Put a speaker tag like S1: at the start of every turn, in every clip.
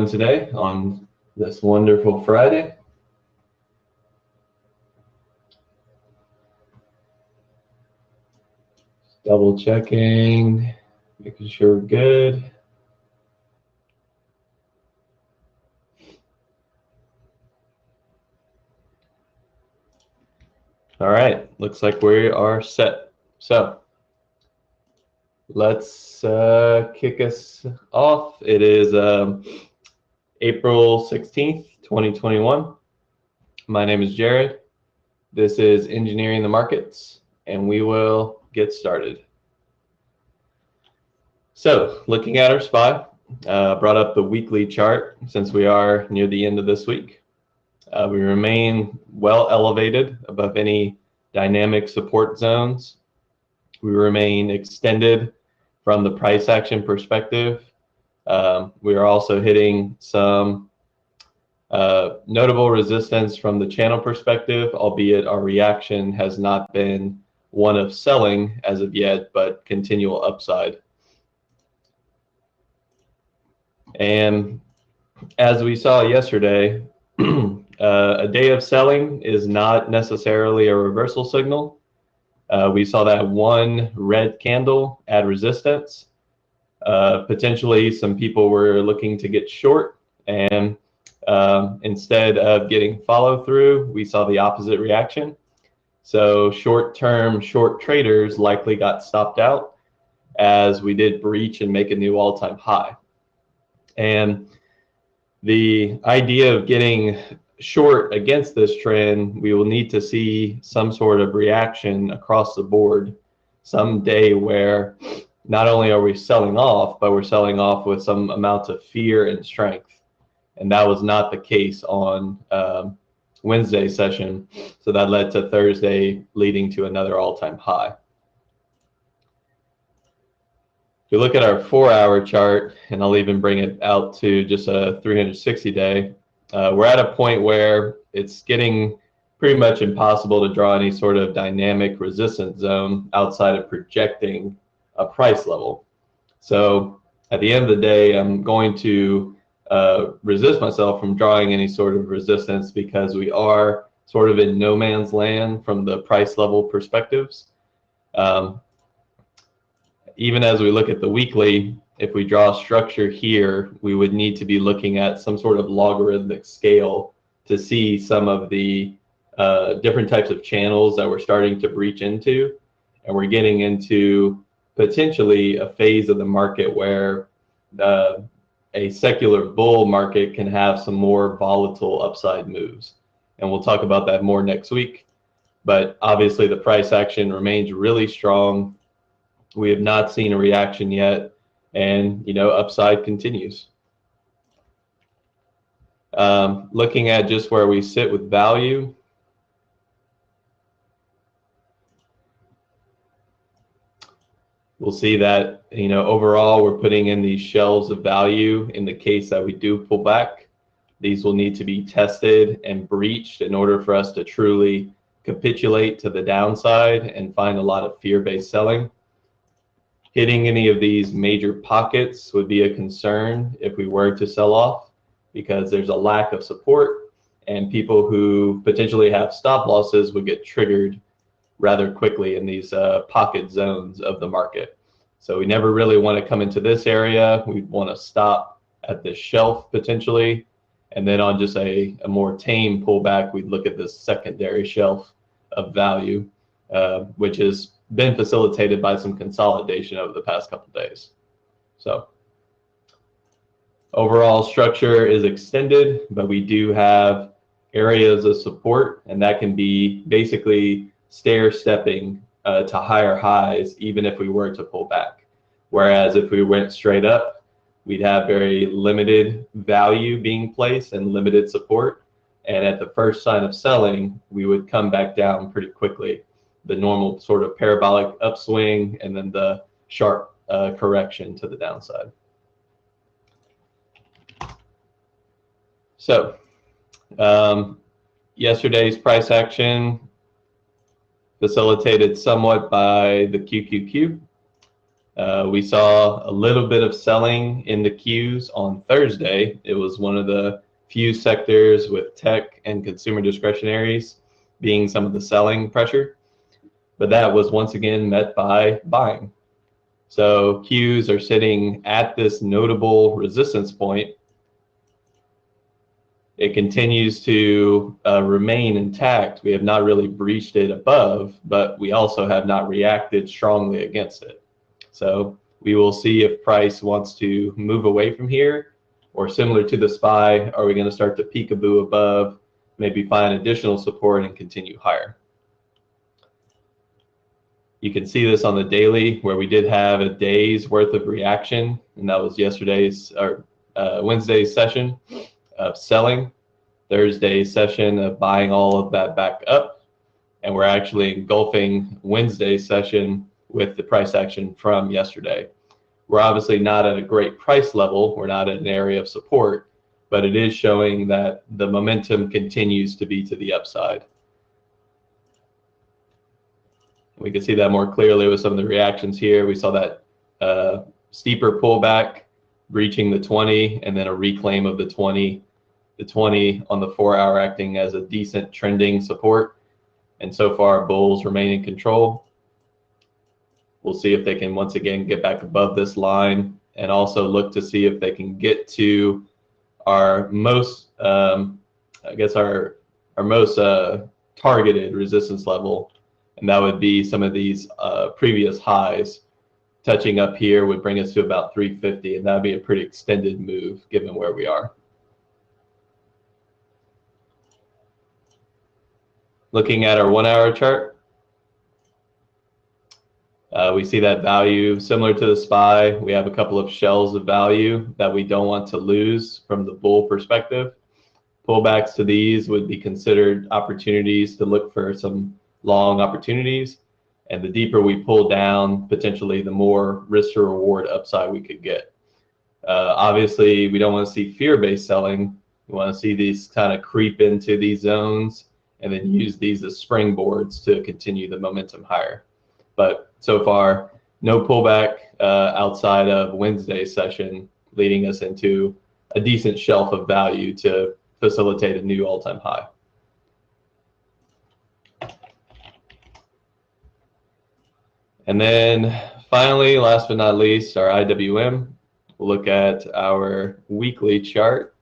S1: Today on this wonderful Friday. Double checking, making sure we're good. All right, looks like we are set. So let's kick us off. It is April 16th, 2021. My name is Jared. This is Engineering the Markets, and we will get started. So looking at our SPY, brought up the weekly chart since we are near the end of this week. We remain well elevated above any dynamic support zones. We remain extended from the price action perspective. We are also hitting some notable resistance from the channel perspective, albeit our reaction has not been one of selling as of yet, but continual upside. And as we saw yesterday, a day of selling is not necessarily a reversal signal. We saw that one red candle at resistance. Potentially some people were looking to get short, and instead of getting follow through, we saw the opposite reaction. So short-term short traders likely got stopped out as we did breach and make a new all-time high. And the idea of getting short against this trend, we will need to see some sort of reaction across the board someday where not only are we selling off, but we're selling off with some amount of fear and strength. And that was not the case on Wednesday session. So that led to Thursday leading to another all-time high. If you look at our 4-hour chart, and I'll even bring it out to just a 360-day, we're at a point where it's getting pretty much impossible to draw any sort of dynamic resistance zone outside of projecting a price level. So at the end of the day, I'm going to resist myself from drawing any sort of resistance because we are sort of in no man's land from the price level perspectives. Even as we look at the weekly, if we draw a structure here, we would need to be looking at some sort of logarithmic scale to see some of the different types of channels that we're starting to breach into. And we're getting into potentially a phase of the market where a secular bull market can have some more volatile upside moves. And we'll talk about that more next week. But obviously the price action remains really strong. We have not seen a reaction yet, and upside continues. Looking at just where we sit with value, we'll see that overall we're putting in these shelves of value in the case that we do pull back. These will need to be tested and breached in order for us to truly capitulate to the downside and find a lot of fear-based selling. Hitting any of these major pockets would be a concern if we were to sell off, because there's a lack of support and people who potentially have stop losses would get triggered rather quickly in these pocket zones of the market. So we never really want to come into this area. We want to stop at this shelf potentially, and then on just a more tame pullback, we'd look at this secondary shelf of value, which has been facilitated by some consolidation over the past couple of days. So overall structure is extended, but we do have areas of support, and that can be basically stair stepping to higher highs even if we were to pull back. Whereas if we went straight up, we'd have very limited value being placed and limited support. And at the first sign of selling, we would come back down pretty quickly. The normal sort of parabolic upswing and then the sharp correction to the downside. So yesterday's price action facilitated somewhat by the QQQ. We saw a little bit of selling in the Qs on Thursday. It was one of the few sectors with tech and consumer discretionaries being some of the selling pressure, but that was once again met by buying. So Qs are sitting at this notable resistance point. It continues to remain intact. We have not really breached it above, but we also have not reacted strongly against it. So we will see if price wants to move away from here, or similar to the SPY, are we going to start to peekaboo above, maybe find additional support and continue higher. You can see this on the daily, where we did have a day's worth of reaction, and that was yesterday's or Wednesday's session of selling, Thursday's session of buying all of that back up, and we're actually engulfing Wednesday's session with the price action from yesterday. We're obviously not at a great price level, we're not at an area of support, but it is showing that the momentum continues to be to the upside. We can see that more clearly with some of the reactions here. We saw that steeper pullback, breaching the 20, and then a reclaim of the 20. The 20 on the 4-hour acting as a decent trending support. And so far, bulls remain in control. We'll see if they can once again get back above this line, and also look to see if they can get to our most, I guess our most targeted resistance level. And that would be some of these previous highs. Touching up here would bring us to about 350, and that would be a pretty extended move given where we are. Looking at our 1-hour chart, we see that value similar to the SPY. We have a couple of shells of value that we don't want to lose from the bull perspective. Pullbacks to these would be considered opportunities to look for some long opportunities, and the deeper we pull down, potentially the more risk to reward upside we could get. Obviously, we don't want to see fear-based selling. We want to see these kind of creep into these zones and then use these as springboards to continue the momentum higher. But so far, no pullback outside of Wednesday's session, leading us into a decent shelf of value to facilitate a new all-time high. And then finally, last but not least, our IWM. We'll look at our weekly chart.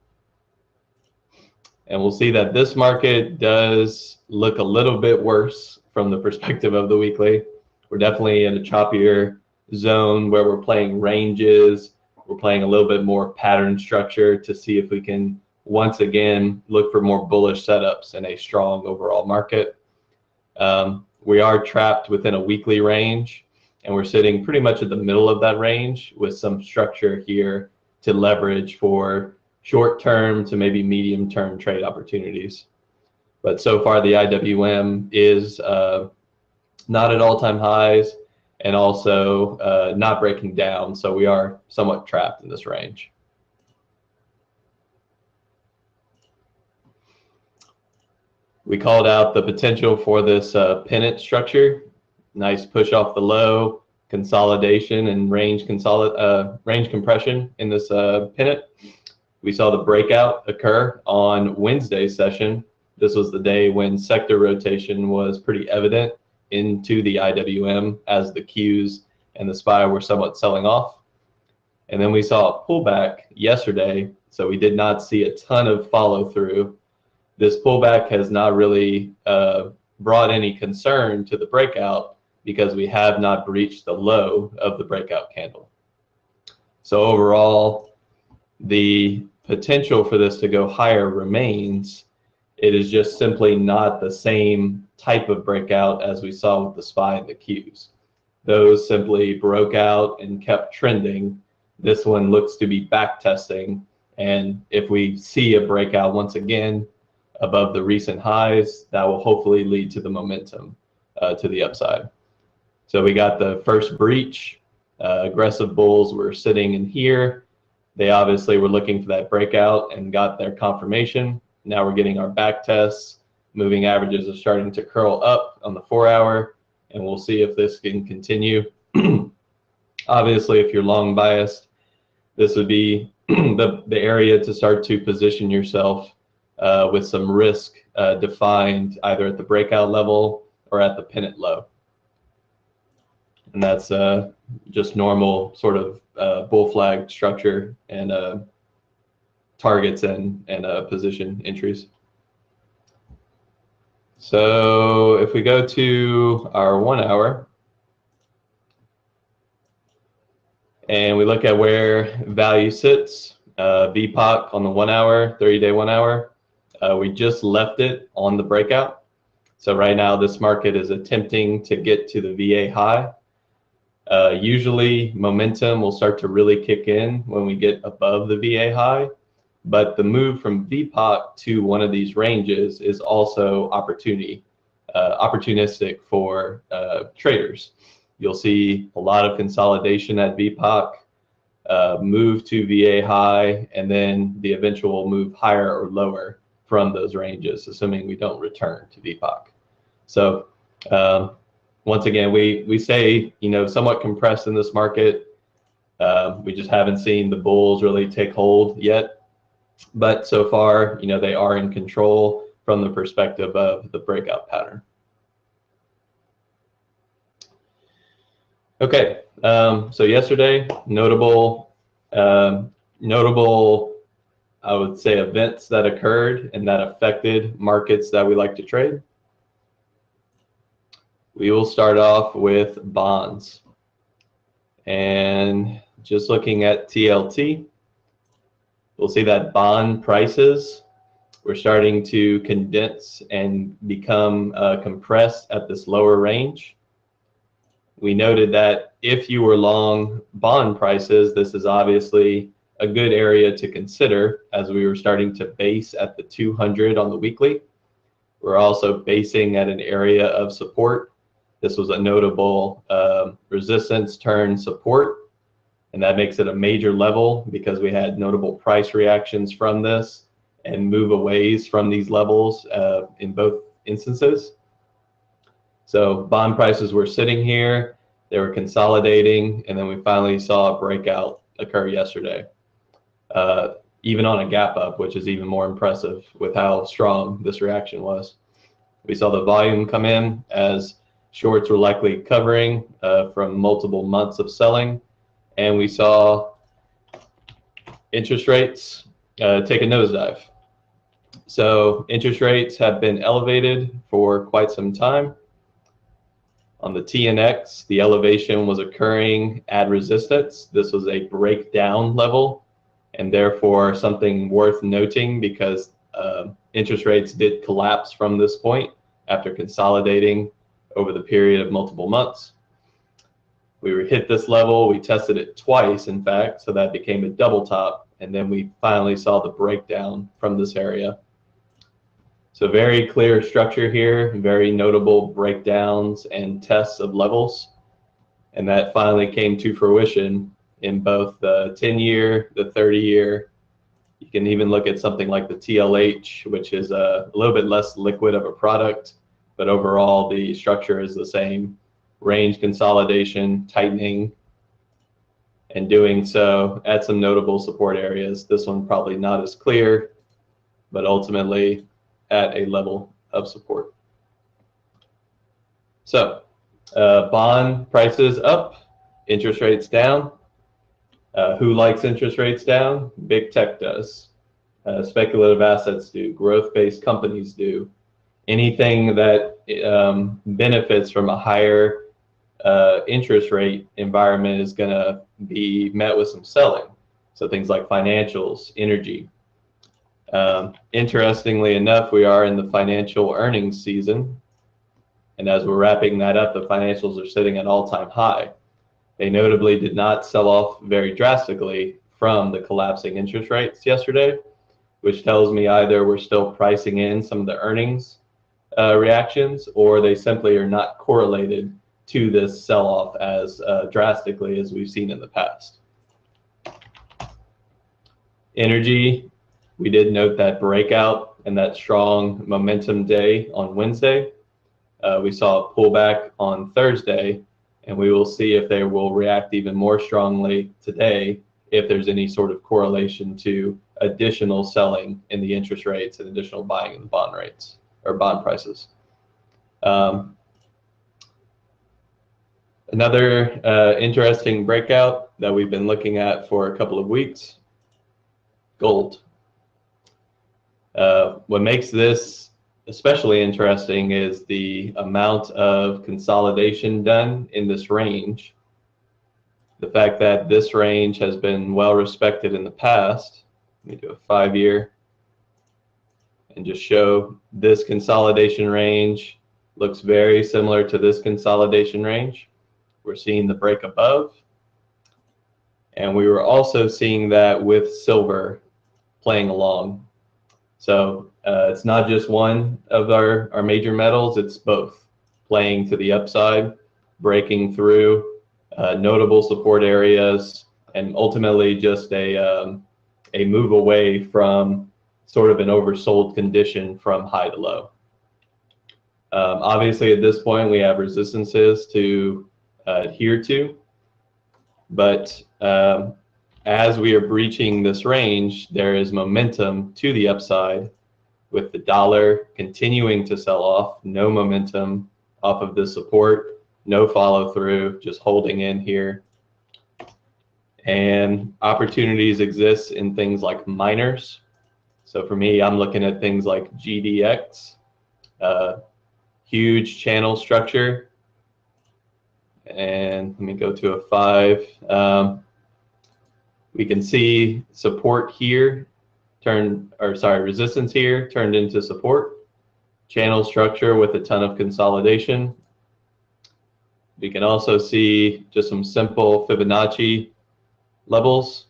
S1: And we'll see that this market does look a little bit worse from the perspective of the weekly. We're definitely in a choppier zone where we're playing ranges. We're playing a little bit more pattern structure to see if we can once again look for more bullish setups in a strong overall market. We are trapped within a weekly range, and we're sitting pretty much at the middle of that range with some structure here to leverage for short-term to maybe medium-term trade opportunities. But so far, the IWM is not at all-time highs and also not breaking down, so we are somewhat trapped in this range. We called out the potential for this pennant structure. Nice push off the low, consolidation and range compression in this pennant. We saw the breakout occur on Wednesday's session. This was the day when sector rotation was pretty evident into the IWM as the Qs and the SPY were somewhat selling off. And then we saw a pullback yesterday, so we did not see a ton of follow through. This pullback has not really brought any concern to the breakout because we have not breached the low of the breakout candle. So overall, the potential for this to go higher remains. It is just simply not the same type of breakout as we saw with the SPY and the Qs. Those simply broke out and kept trending. This one looks to be back testing, and if we see a breakout once again above the recent highs, that will hopefully lead to the momentum to the upside. So we got the first breach. Aggressive bulls were sitting in here. They obviously were looking for that breakout and got their confirmation. Now we're getting our back tests. Moving averages are starting to curl up on the 4-hour, and we'll see if this can continue. Obviously, if you're long biased, this would be the area to start to position yourself with some risk defined either at the breakout level or at the pennant low. And that's just normal sort of bull flag structure and targets and position entries. So if we go to our 1 hour and we look at where value sits, VPOC on the 1 hour, 30-day 1 hour, we just left it on the breakout. So right now this market is attempting to get to the VA high. Usually momentum will start to really kick in when we get above the VA high, but the move from VPOC to one of these ranges is also opportunistic for traders. You'll see a lot of consolidation at VPOC, move to VA high, and then the eventual move higher or lower from those ranges, assuming we don't return to VPOC. So once again, we say, somewhat compressed in this market. We just haven't seen the bulls really take hold yet. But so far, they are in control from the perspective of the breakout pattern. Okay, so yesterday, notable, I would say, events that occurred and that affected markets that we like to trade. We will start off with bonds. And just looking at TLT, we'll see that bond prices were starting to condense and become compressed at this lower range. We noted that if you were long bond prices, this is obviously a good area to consider as we were starting to base at the 200 on the weekly. We're also basing at an area of support. This was a notable resistance turn support, and that makes it a major level because we had notable price reactions from this and move aways from these levels in both instances. So bond prices were sitting here, they were consolidating, and then we finally saw a breakout occur yesterday, even on a gap up, which is even more impressive with how strong this reaction was. We saw the volume come in as shorts were likely covering from multiple months of selling, and we saw interest rates take a nosedive. So interest rates have been elevated for quite some time. On the TNX, the elevation was occurring at resistance. This was a breakdown level, and therefore something worth noting because interest rates did collapse from this point after consolidating over the period of multiple months. We hit this level, we tested it twice, in fact, so that became a double top, and then we finally saw the breakdown from this area. So very clear structure here, very notable breakdowns and tests of levels, and that finally came to fruition in both the 10-year, the 30-year. You can even look at something like the TLH, which is a little bit less liquid of a product, but overall the structure is the same. Range consolidation, tightening, and doing so at some notable support areas. This one probably not as clear, but ultimately at a level of support. So bond prices up, interest rates down. Who likes interest rates down? Big tech does. Speculative assets do. Growth-based companies do. Anything that benefits from a higher interest rate environment is going to be met with some selling. So things like financials, energy. Interestingly enough, we are in the financial earnings season. And as we're wrapping that up, the financials are sitting at all-time high. They notably did not sell off very drastically from the collapsing interest rates yesterday, which tells me either we're still pricing in some of the earnings reactions, or they simply are not correlated to this sell-off as drastically as we've seen in the past. Energy, we did note that breakout and that strong momentum day on Wednesday. We saw a pullback on Thursday, and we will see if they will react even more strongly today if there's any sort of correlation to additional selling in the interest rates and additional buying in the bond rates or bond prices. Another interesting breakout that we've been looking at for a couple of weeks, gold. What makes this especially interesting is the amount of consolidation done in this range. The fact that this range has been well respected in the past. Let me do a 5-year and just show this consolidation range looks very similar to this consolidation range. We're seeing the break above, and we were also seeing that with silver playing along. So it's not just one of our major metals, it's both playing to the upside, breaking through notable support areas, and ultimately just a move away from sort of an oversold condition from high to low. Obviously at this point we have resistances to adhere to, but as we are breaching this range, there is momentum to the upside with the dollar continuing to sell off, no momentum off of this support, no follow through, just holding in here. And opportunities exist in things like miners. So for me, I'm looking at things like GDX, huge channel structure. And let me go to a 5. We can see support here resistance here turned into support. Channel structure with a ton of consolidation. We can also see just some simple Fibonacci levels.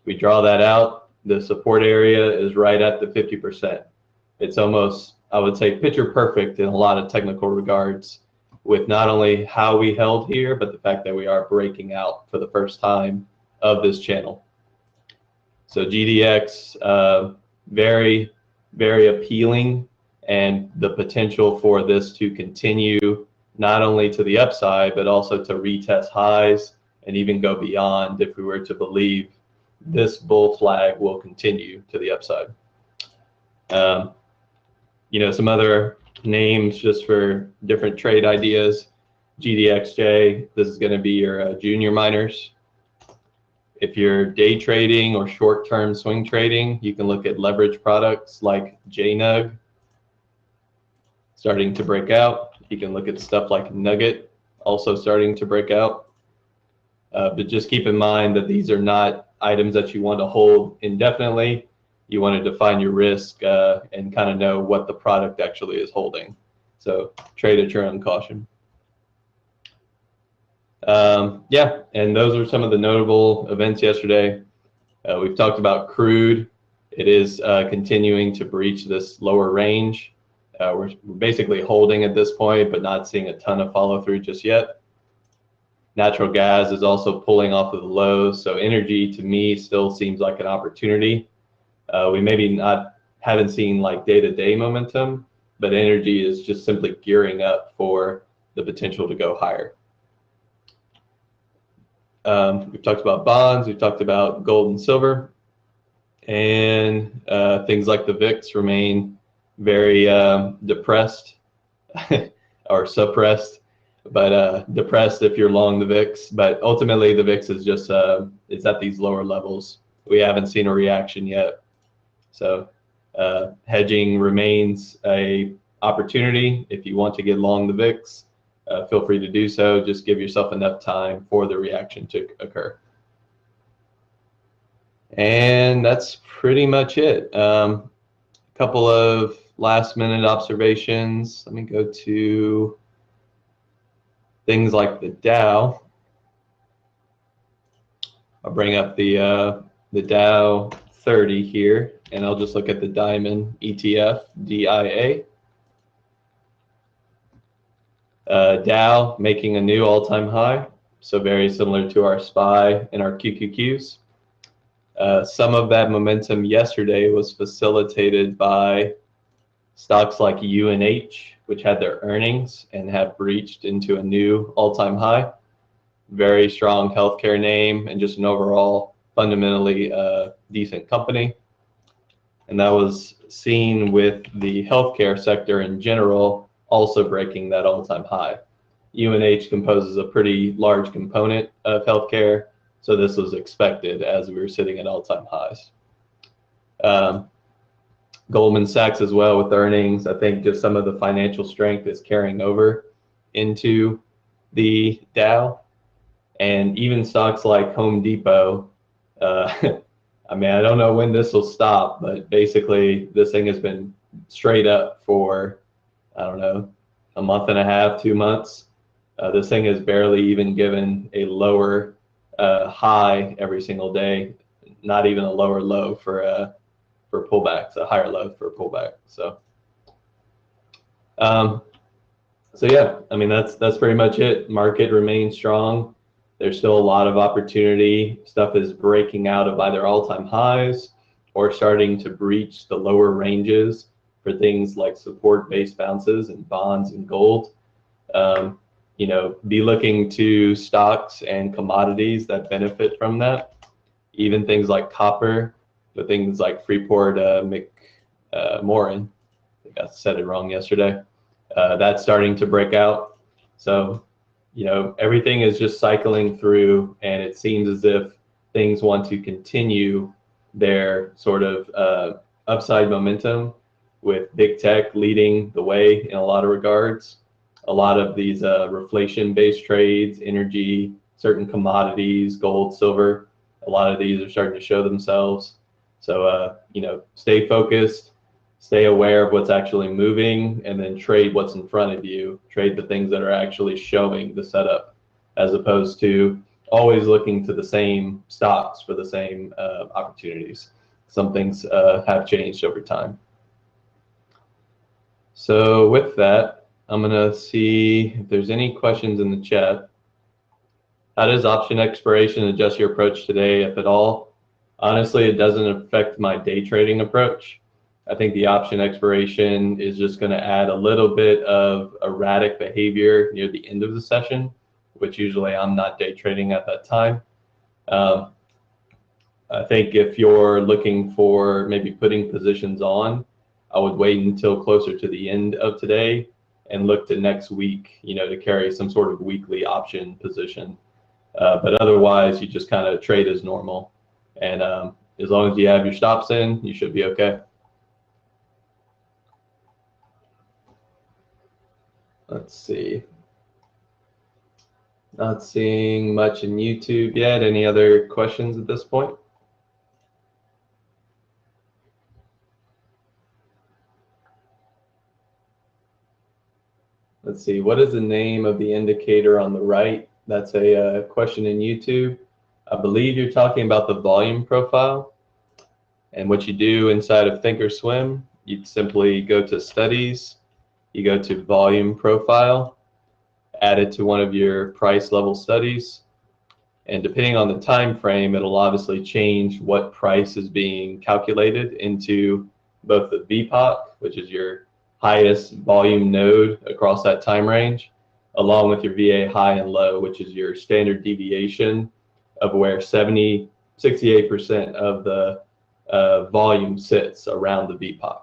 S1: We draw that out. The support area is right at the 50%. It's almost, I would say, picture perfect in a lot of technical regards, with not only how we held here, but the fact that we are breaking out for the first time of this channel. So GDX, very, very appealing, and the potential for this to continue not only to the upside, but also to retest highs and even go beyond if we were to believe this bull flag will continue to the upside. You know, some other names just for different trade ideas. GDXJ, this is going to be your junior miners. If you're day trading or short-term swing trading, you can look at leverage products like JNUG starting to break out. You can look at stuff like Nugget also starting to break out. But just keep in mind that these are not items that you want to hold indefinitely. You want to define your risk and kind of know what the product actually is holding. So trade at your own caution. Yeah, and those are some of the notable events yesterday. We've talked about crude. It is continuing to breach this lower range. We're basically holding at this point, but not seeing a ton of follow through just yet. Natural gas is also pulling off of the lows. So energy to me still seems like an opportunity. We maybe haven't seen like day-to-day momentum, but energy is just simply gearing up for the potential to go higher. We've talked about bonds, we've talked about gold and silver, and things like the VIX remain very depressed or suppressed, but depressed if you're long the VIX. But ultimately the VIX is just it's at these lower levels. We haven't seen a reaction yet. So hedging remains a opportunity. If you want to get long the VIX, feel free to do so. Just give yourself enough time for the reaction to occur. And that's pretty much it. A couple of last minute observations. Let me go to things like the Dow. I'll bring up the Dow 30 here, and I'll just look at the Diamond ETF, DIA. Dow making a new all-time high, so very similar to our SPY and our QQQs. Some of that momentum yesterday was facilitated by stocks like UNH, which had their earnings and have breached into a new all-time high. very strong healthcare name, and just an overall fundamentally decent company. And that was seen with the healthcare sector in general also breaking that all-time high. UNH composes a pretty large component of healthcare, so this was expected as we were sitting at all-time highs. Goldman Sachs as well with earnings. I think just some of the financial strength is carrying over into the Dow, and even stocks like Home Depot. I mean, I don't know when this will stop, but basically this thing has been straight up for, I don't know, a month and a half, 2 months. This thing has barely even given a lower high every single day, not even a lower low for pullbacks, a higher low for pullback. So yeah, I mean, that's pretty much it. Market remains strong. There's still a lot of opportunity. Stuff is breaking out of either all-time highs or starting to breach the lower ranges for things like support-based bounces and bonds and gold. You know, be looking to stocks and commodities that benefit from that. Even things like copper, but things like Freeport McMoran, I think I said it wrong yesterday. That's starting to break out. So, you know, everything is just cycling through, and it seems as if things want to continue their sort of upside momentum, with big tech leading the way in a lot of regards. A lot of these reflation-based trades, energy, certain commodities, gold, silver, a lot of these are starting to show themselves. So, you know, stay focused, stay aware of what's actually moving, and then trade what's in front of you. Trade the things that are actually showing the setup, as opposed to always looking to the same stocks for the same opportunities. Some things have changed over time. So with that, I'm gonna see if there's any questions in the chat. How does option expiration adjust your approach today, if at all? Honestly, it doesn't affect my day trading approach. I think the option expiration is just going to add a little bit of erratic behavior near the end of the session, which usually I'm not day trading at that time. I think if you're looking for maybe putting positions on, I would wait until closer to the end of today and look to next week, you know, to carry some sort of weekly option position. But otherwise, you just kind of trade as normal. And as long as you have your stops in, you should be okay. Let's see. Not seeing much in YouTube yet. Any other questions at this point? Let's see. What is the name of the indicator on the right? That's a question in YouTube. I believe you're talking about the volume profile. And what you do inside of Thinkorswim, you'd simply go to Studies, you go to Volume Profile, add it to one of your price level studies, and depending on the time frame, it'll obviously change what price is being calculated into both the VPOC, which is your highest volume node across that time range, along with your VA high and low, which is your standard deviation of where 68% of the volume sits around the VPOC.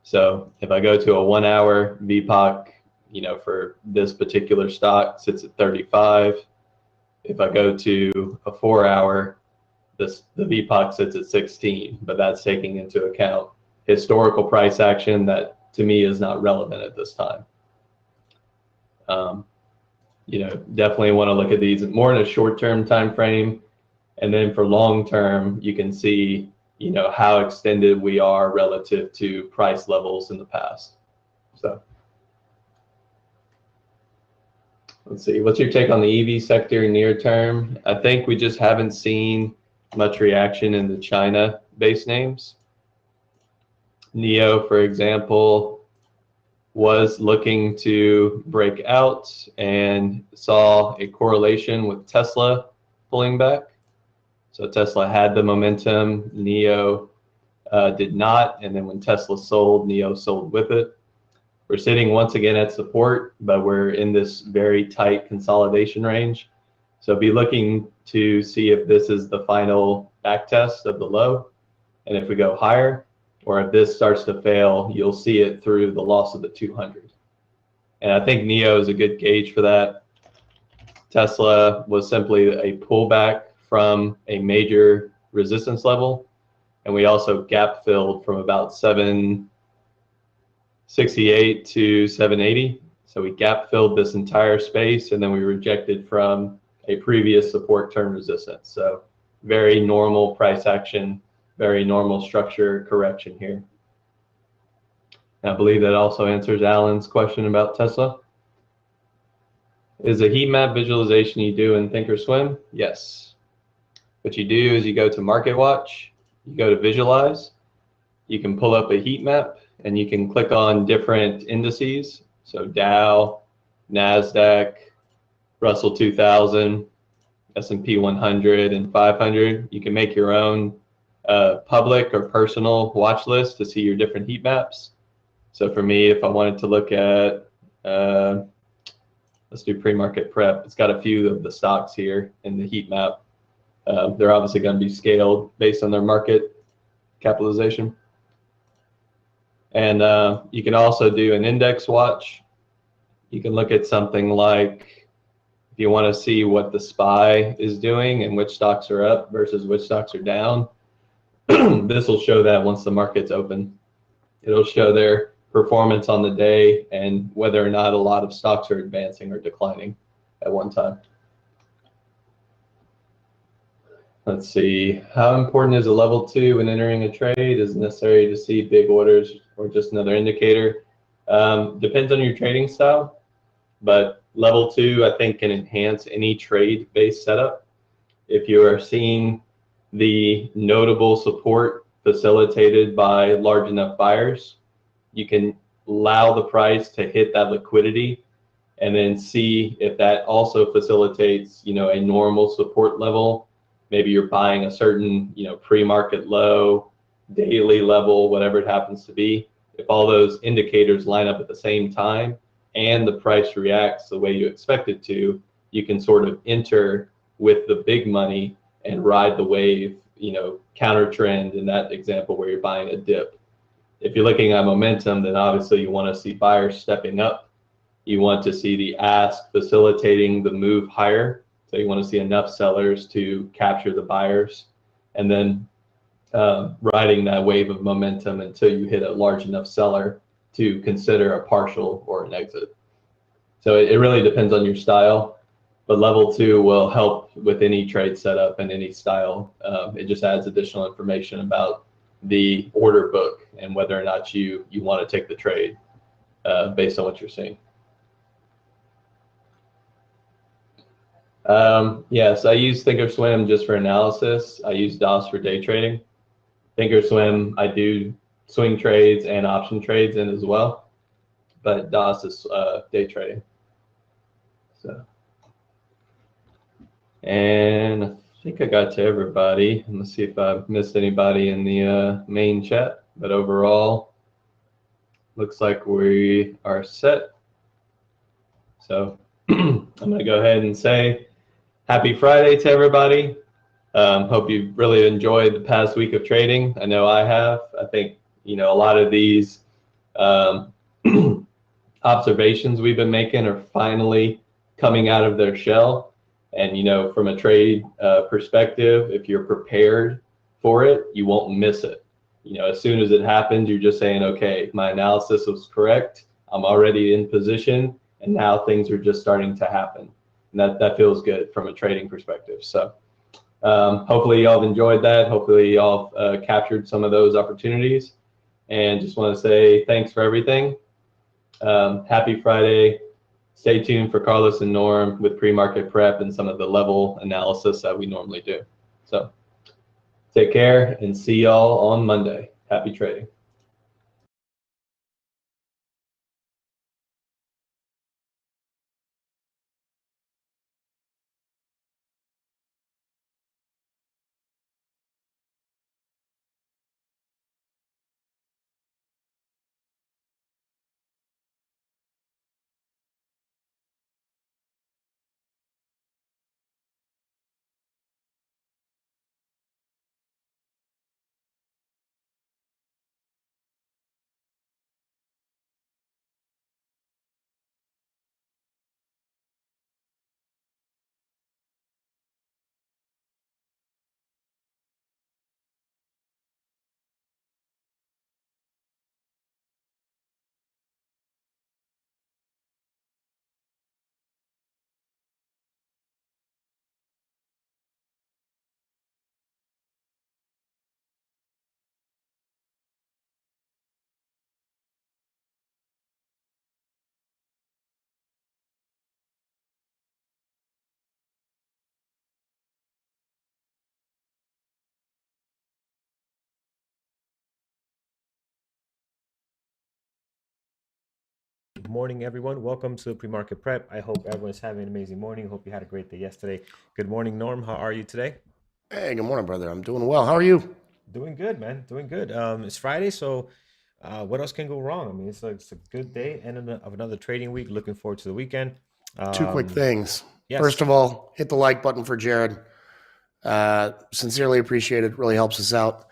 S1: So if I go to a 1 hour VPOC, you know, for this particular stock sits at 35. If I go to a 4 hour, the VPOC sits at 16, but that's taking into account historical price action that to me is not relevant at this time. You know, definitely want to look at these more in a short-term time frame, and then for long-term, you can see, you know, how extended we are relative to price levels in the past. So let's see, what's your take on the EV sector near term? I think we just haven't seen much reaction in the China-based names. NIO, for example, was looking to break out and saw a correlation with Tesla pulling back. So Tesla had the momentum, NIO did not, and then when Tesla sold, NIO sold with it. We're sitting once again at support, but we're in this very tight consolidation range. So be looking to see if this is the final back test of the low, and if we go higher, or if this starts to fail, you'll see it through the loss of the 200. And I think NIO is a good gauge for that. Tesla was simply a pullback from a major resistance level, and we also gap filled from about 768 to 780. So we gap filled this entire space, and then we rejected from a previous support term resistance. So very normal price action, very normal structure correction here. And I believe that also answers Alan's question about Tesla. Is a heat map visualization you do in Thinkorswim? Yes. What you do is you go to Market Watch, you go to Visualize, you can pull up a heat map, and you can click on different indices. So Dow, NASDAQ, Russell 2000, S&P 100, and 500. You can make your own public or personal watch list to see your different heat maps. So for me, if I wanted to look at, let's do pre-market prep, it's got a few of the stocks here in the heat map. They're obviously going to be scaled based on their market capitalization. And you can also do an index watch. You can look at something like, if you want to see what the SPY is doing and which stocks are up versus which stocks are down, this will show that once the market's open. It'll show their performance on the day and whether or not a lot of stocks are advancing or declining at one time. Let's see, how important is a level 2 when entering a trade? Is it necessary to see big orders or just another indicator? Depends on your trading style, but level 2 I think can enhance any trade-based setup. If you are seeing the notable support facilitated by large enough buyers, you can allow the price to hit that liquidity and then see if that also facilitates, a normal support level. Maybe you're buying a certain, pre-market low, daily level, whatever it happens to be. If all those indicators line up at the same time and the price reacts the way you expect it to, you can sort of enter with the big money and ride the wave, counter trend in that example where you're buying a dip. If you're looking at momentum, then obviously you want to see buyers stepping up. You want to see the ask facilitating the move higher. So you want to see enough sellers to capture the buyers, and then riding that wave of momentum until you hit a large enough seller to consider a partial or an exit. So it really depends on your style, but level 2 will help with any trade setup and any style. It just adds additional information about the order book and whether or not you want to take the trade based on what you're seeing. Yes, I use Thinkorswim just for analysis. I use DOS for day trading. Thinkorswim, I do swing trades and option trades in as well, but DOS is day trading. So, and I think I got to everybody. Let's see if I missed anybody in the main chat, but overall, looks like we are set. So I'm going to go ahead and say happy Friday to everybody. Hope you really enjoyed the past week of trading. I know I have. I think, a lot of these observations we've been making are finally coming out of their shell. And, from a trade perspective, if you're prepared for it, you won't miss it. As soon as it happens, you're just saying, okay, my analysis was correct. I'm already in position, and now things are just starting to happen. And that feels good from a trading perspective. So hopefully y'all have enjoyed that. Hopefully y'all captured some of those opportunities. And just want to say thanks for everything. Happy Friday. Stay tuned for Carlos and Norm with pre-market prep and some of the level analysis that we normally do. So take care and see y'all on Monday. Happy trading.
S2: Good morning, everyone. Welcome to Pre-Market Prep. I hope everyone's having an amazing morning. Hope you had a great day yesterday. Good morning, Norm. How are you today?
S3: Hey, good morning, brother. I'm doing well. How are you?
S2: Doing good, man. Doing good. It's Friday, so what else can go wrong? I mean, it's a good day, of another trading week. Looking forward to the weekend.
S3: Two quick
S2: Um,
S3: things. First
S2: yes.
S3: of all, hit the like button for Jared. Sincerely appreciated. Really helps us out.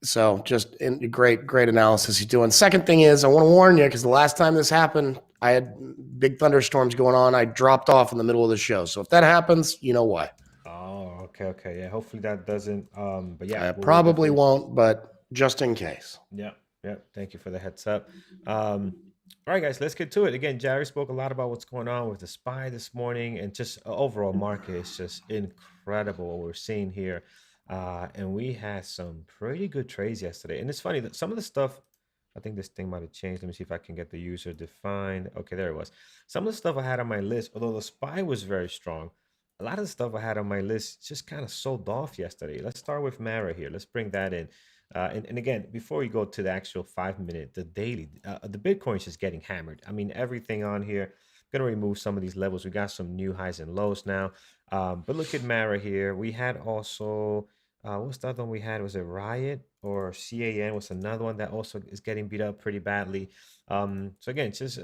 S3: So just great analysis he's doing. Second thing is, I want to warn you because the last time this happened, I had big thunderstorms going on. I dropped off in the middle of the show. So if that happens, you know why.
S2: Oh, okay, okay. Yeah. Hopefully that doesn't. But yeah,
S3: I
S2: we'll
S3: probably
S2: definitely.
S3: won't, but just in case.
S2: Yeah, yeah. Thank you for the heads up. All right, guys, let's get to it. Again, Jerry spoke a lot about what's going on with the SPY this morning, and just overall market is just incredible what we're seeing here. And we had some pretty good trades yesterday. And it's funny that some of the stuff, I think this thing might have changed. Let me see if I can get the user defined. Okay, there it was. Some of the stuff I had on my list, although the SPY was very strong, a lot of the stuff I had on my list just kind of sold off yesterday. Let's start with Mara here. Let's bring that in. And again, before we go to the actual 5 minute, the daily, the Bitcoin is just getting hammered. I mean, everything on here, gonna remove some of these levels. We got some new highs and lows now. But look at Mara here. We had also, what's the other one we had? Was it Riot or CAN was another one that also is getting beat up pretty badly. So again, it's just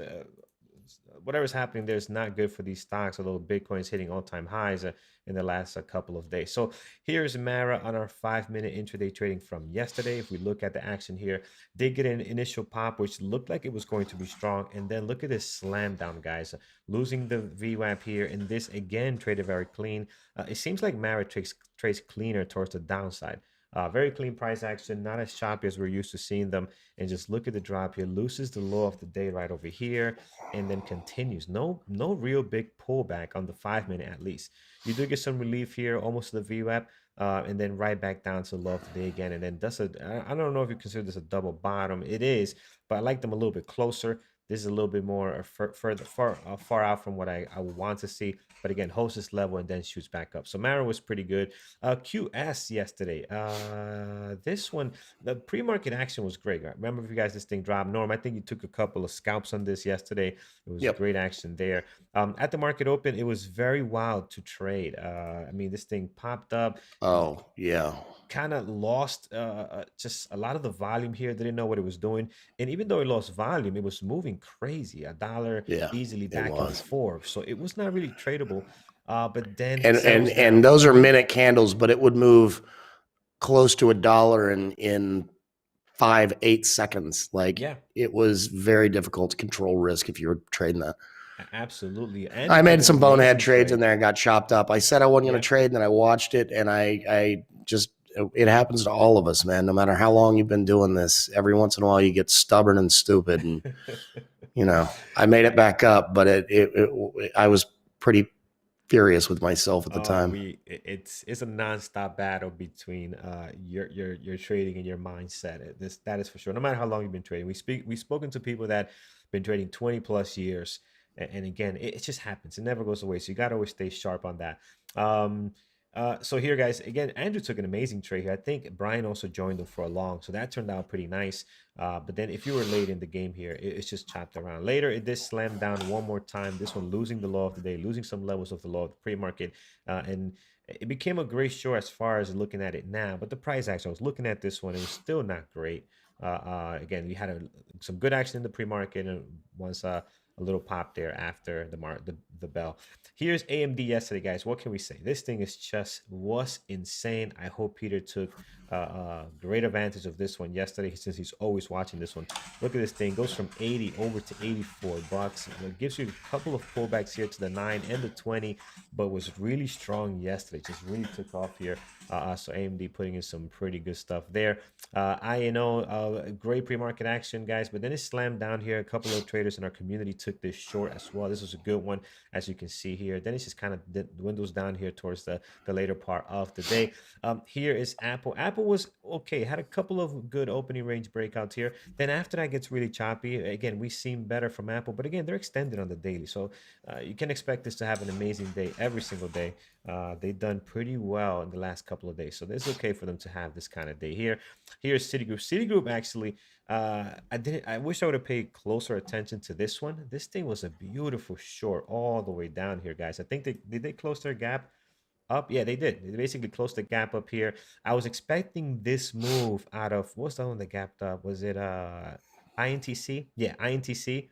S2: whatever's happening there is not good for these stocks, although Bitcoin is hitting all-time highs in the last couple of days. So here's Mara on our 5 minute intraday trading from yesterday. If we look at the action here, did get an initial pop, which looked like it was going to be strong. And then look at this slam down, guys, losing the VWAP here. And this again traded very clean. It seems like Mara trades cleaner towards the downside. Very clean price action, not as choppy as we're used to seeing them. And just look at the drop here, loses the low of the day right over here, and then continues. No real big pullback on the 5 minute at least. You do get some relief here, almost to the VWAP, and then right back down to the low of the day again. And then that's I don't know if you consider this a double bottom. It is, but I like them a little bit closer. This is a little bit more far out from what I would want to see. But again, holds this level and then shoots back up. So Mara was pretty good. QS yesterday. This one, the pre-market action was great. I remember if you guys this thing dropped. Norm, I think you took a couple of scalps on this yesterday. It was
S3: Yep.
S2: great action there. At the market open, it was very wild to trade. I mean, this thing popped up,
S3: Oh, yeah.
S2: kind of lost just a lot of the volume here. Didn't know what it was doing, and even though it lost volume, it was moving crazy. A dollar
S3: Yeah,
S2: easily
S3: it
S2: back and
S3: was.
S2: forth, so it was not really tradable. But then
S3: And and
S2: settles
S3: and
S2: down.
S3: those are minute candles, but it would move close to a dollar in 5-8 seconds. Like
S2: Yeah,
S3: it was very difficult to control risk if you were trading that.
S2: absolutely, and
S3: I
S2: like
S3: made
S2: an
S3: some bonehead
S2: amazing
S3: trades in
S2: trade.
S3: there and got chopped up. I said I wasn't going
S2: Yeah.
S3: to trade, and then I watched it, and I just it happens to all of us, man. No matter how long you've been doing this, every once in a while you get stubborn and stupid, and I made it back up, but I was pretty furious with myself at the
S2: Oh,
S3: time.
S2: it's a nonstop battle between your trading and your mindset. This that is for sure. No matter how long you've been trading, we've spoken to people that been trading 20 plus years, and again, it just happens. It never goes away. So you got to always stay sharp on that. Um, so here, guys, again, Andrew took an amazing trade here. I think Brian also joined them for a long, so that turned out pretty nice. But then if you were late in the game here, it's just chopped around. Later, it did slam down one more time. This one losing the low of the day, losing some levels of the low of the pre-market, and it became a great short as far as looking at it now. But the price action, I was looking at this one, it was still not great. Again, we had some good action in the pre-market, and once a little pop there after the bell. Here's AMD yesterday, guys. What can we say? This thing is just was insane. I hope Peter took great advantage of this one yesterday since he's always watching this one. Look at this thing, goes from 80 over to 84 bucks. It gives you a couple of pullbacks here to the 9 and the 20, but was really strong yesterday. Just really took off here. So AMD putting in some pretty good stuff there. INO, great pre-market action, guys, but then it slammed down here. A couple of traders in our community took this short as well. This was a good one, as you can see here. Then it's just kind of windows down here towards the later part of the day. Here is Apple. Apple was okay, had a couple of good opening range breakouts here. Then after that gets really choppy. Again, we seem better from Apple, but again, they're extended on the daily. So you can expect this to have an amazing day every single day. They've done pretty well in the last couple of days. So it's okay for them to have this kind of day here. Here's Citigroup. Citigroup actually I wish I would have paid closer attention to this one. This thing was a beautiful short all the way down here, guys. I think they close their gap up? Yeah, they did. They basically closed the gap up here. I was expecting this move out of what's the one that gapped up? Was it INTC? Yeah, INTC.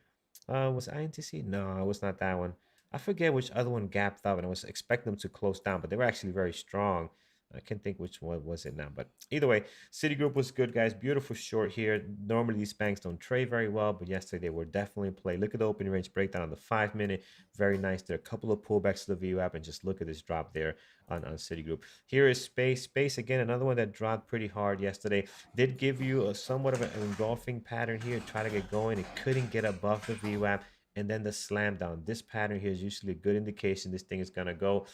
S2: Was it INTC? No, it was not that one. I forget which other one gapped up, and I was expecting them to close down, but they were actually very strong. I can't think which one was it now, but either way, Citigroup was good, guys. Beautiful short here. Normally these banks don't trade very well, but yesterday they were definitely in play. Look at the opening range breakdown on the 5 minute. Very nice there. A couple of pullbacks to the VWAP, and just look at this drop there on Citigroup. Here is Space. Space, again, another one that dropped pretty hard yesterday. Did give you a somewhat of an engulfing pattern here. Try to get going. It couldn't get above the VWAP. And then the slam down. This pattern here is usually a good indication this thing is going to go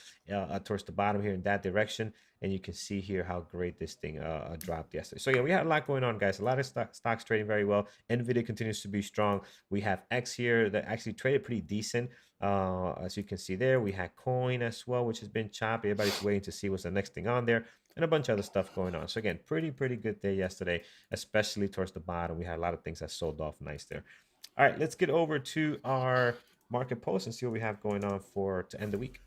S2: towards the bottom here in that direction. And you can see here how great this thing dropped yesterday. So yeah, we had a lot going on, guys. A lot of stocks trading very well. NVIDIA continues to be strong. We have X here that actually traded pretty decent. As you can see there, we had Coin as well, which has been choppy. Everybody's waiting to see what's the next thing on there, and a bunch of other stuff going on. So again, pretty good day yesterday, especially towards the bottom. We had a lot of things that sold off nice there. All right, let's get over to our market post and see what we have going on to end the week.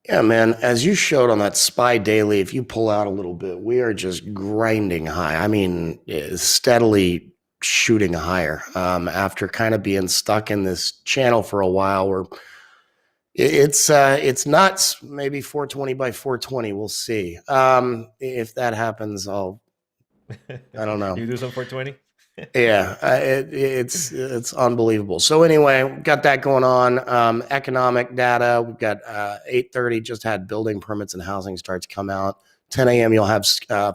S3: Yeah, man, as you showed on that SPY daily, if you pull out a little bit, we are just grinding high. I mean, steadily shooting higher after kind of being stuck in this channel for a while. Where it's nuts. Maybe 420 by 420. We'll see. If that happens, I don't know.
S2: You do some 420?
S3: Yeah, it's unbelievable. So anyway, got that going on. Economic data, we've got 8:30 just had building permits and housing starts come out. 10 a.m. you'll have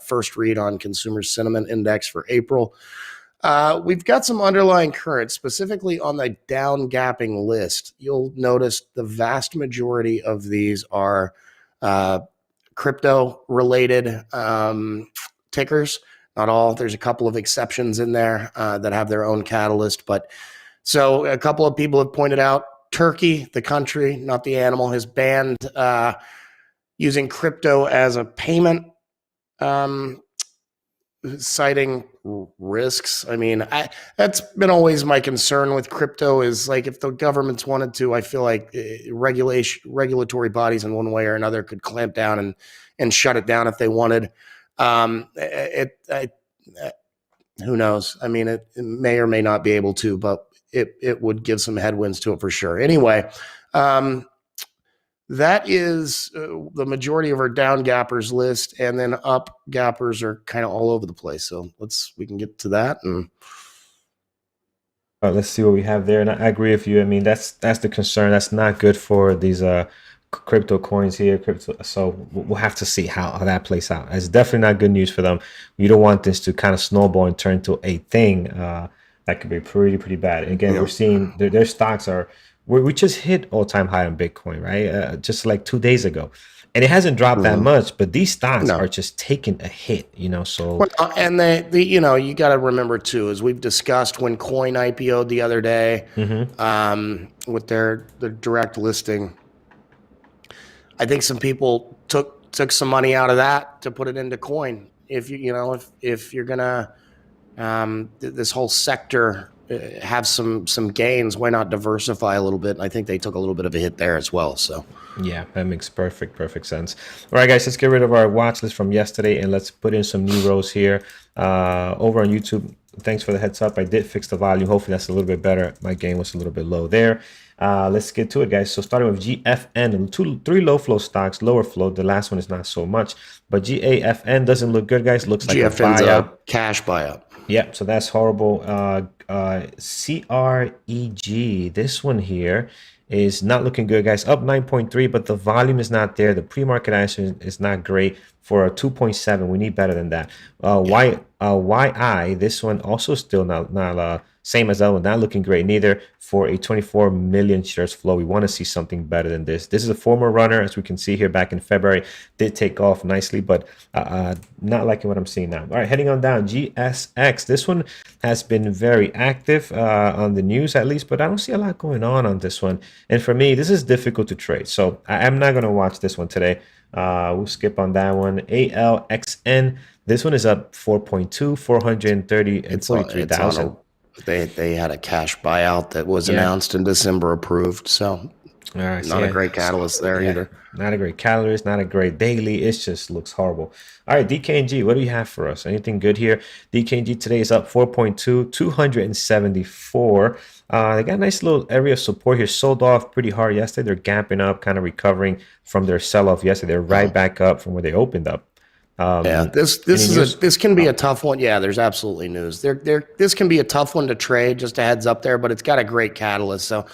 S3: first read on consumer sentiment index for April. We've got some underlying currents, specifically on the down gapping list. You'll notice the vast majority of these are crypto related tickers. Not all. There's a couple of exceptions in there that have their own catalyst. But so a couple of people have pointed out Turkey, the country, not the animal, has banned using crypto as a payment, citing risks. I mean, that's been always my concern with crypto is like if the governments wanted to, I feel like regulatory bodies in one way or another could clamp down and shut it down if they wanted. Who knows? I mean, it may or may not be able to, but it would give some headwinds to it for sure. Anyway, that is the majority of our down gappers list, and then up gappers are kind of all over the place. So we can get to that. And
S2: let's see what we have there. And I agree with you. I mean, that's the concern. That's not good for these crypto coins here, so we'll have to see how that plays out. It's definitely not good news for them. You don't want this to kind of snowball and turn to a thing that could be pretty bad. And again, we're seeing their stocks we just hit all-time high on Bitcoin, right? Just like 2 days ago, and it hasn't dropped that much, but these stocks are just taking a hit, so
S3: and the you got to remember too, as we've discussed, when Coin IPO'd the other day, with their direct listing, I think some people took some money out of that to put it into Coin. If you're gonna this whole sector have some gains, why not diversify a little bit? And I think they took a little bit of a hit there as well. So
S2: yeah, that makes perfect sense. All right, guys, let's get rid of our watch list from yesterday and let's put in some new rows here over on YouTube. Thanks for the heads up. I did fix the volume. Hopefully that's a little bit better. My gain was a little bit low there. Let's get to it, guys. So starting with GFN, three low flow stocks, lower flow. The last one is not so much, but GAFN doesn't look good, guys. Looks like
S3: GFN's
S2: a buyout.
S3: Cash buyout.
S2: Yeah, so that's horrible. CREG, this one here is not looking good, guys. Up 9.3, but the volume is not there. The pre-market action is not great for a 2.7. We need better than that. YI, this one also still not same as that one, not looking great neither for a 24 million shares flow. We want to see something better than this. This is a former runner, as we can see here back in February, did take off nicely, but not liking what I'm seeing now. All right, heading on down, GSX. This one has been very active on the news at least, but I don't see a lot going on this one. And for me, this is difficult to trade. So I'm not going to watch this one today. We'll skip on that one. ALXN. This one is up 4.2, 433,000.
S3: It's on they had a cash buyout that was announced in December, approved. So
S2: All right,
S3: not a great catalyst there either.
S2: Not a great calories, not a great daily. It just looks horrible. All right, DKNG, what do you have for us? Anything good here? DKNG today is up 4.2, 274. They got a nice little area of support here. Sold off pretty hard yesterday. They're gapping up, kind of recovering from their sell-off yesterday. They're right back up from where they opened up.
S3: This can be a tough one. Yeah, there's absolutely news. This can be a tough one to trade. Just a heads up there, but it's got a great catalyst. So,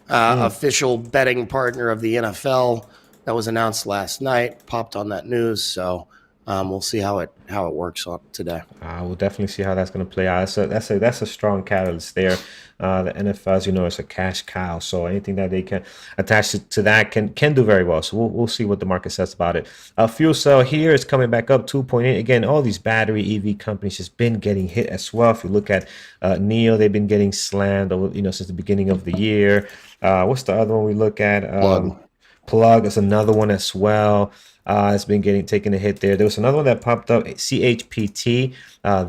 S3: official betting partner of the NFL that was announced last night popped on that news. So, we'll see how it works on today.
S2: We'll definitely see how that's going to play out. That's a strong catalyst there. The NFL, as you know, is a cash cow, so anything that they can attach to that can do very well. So we'll see what the market says about it. Fuel cell here is coming back up 2.8. Again, all these battery EV companies just been getting hit as well. If you look at NIO, they've been getting slammed, since the beginning of the year. What's the other one we look at? Plug is another one as well. It's been taking a hit there. There was another one that popped up, CHPT.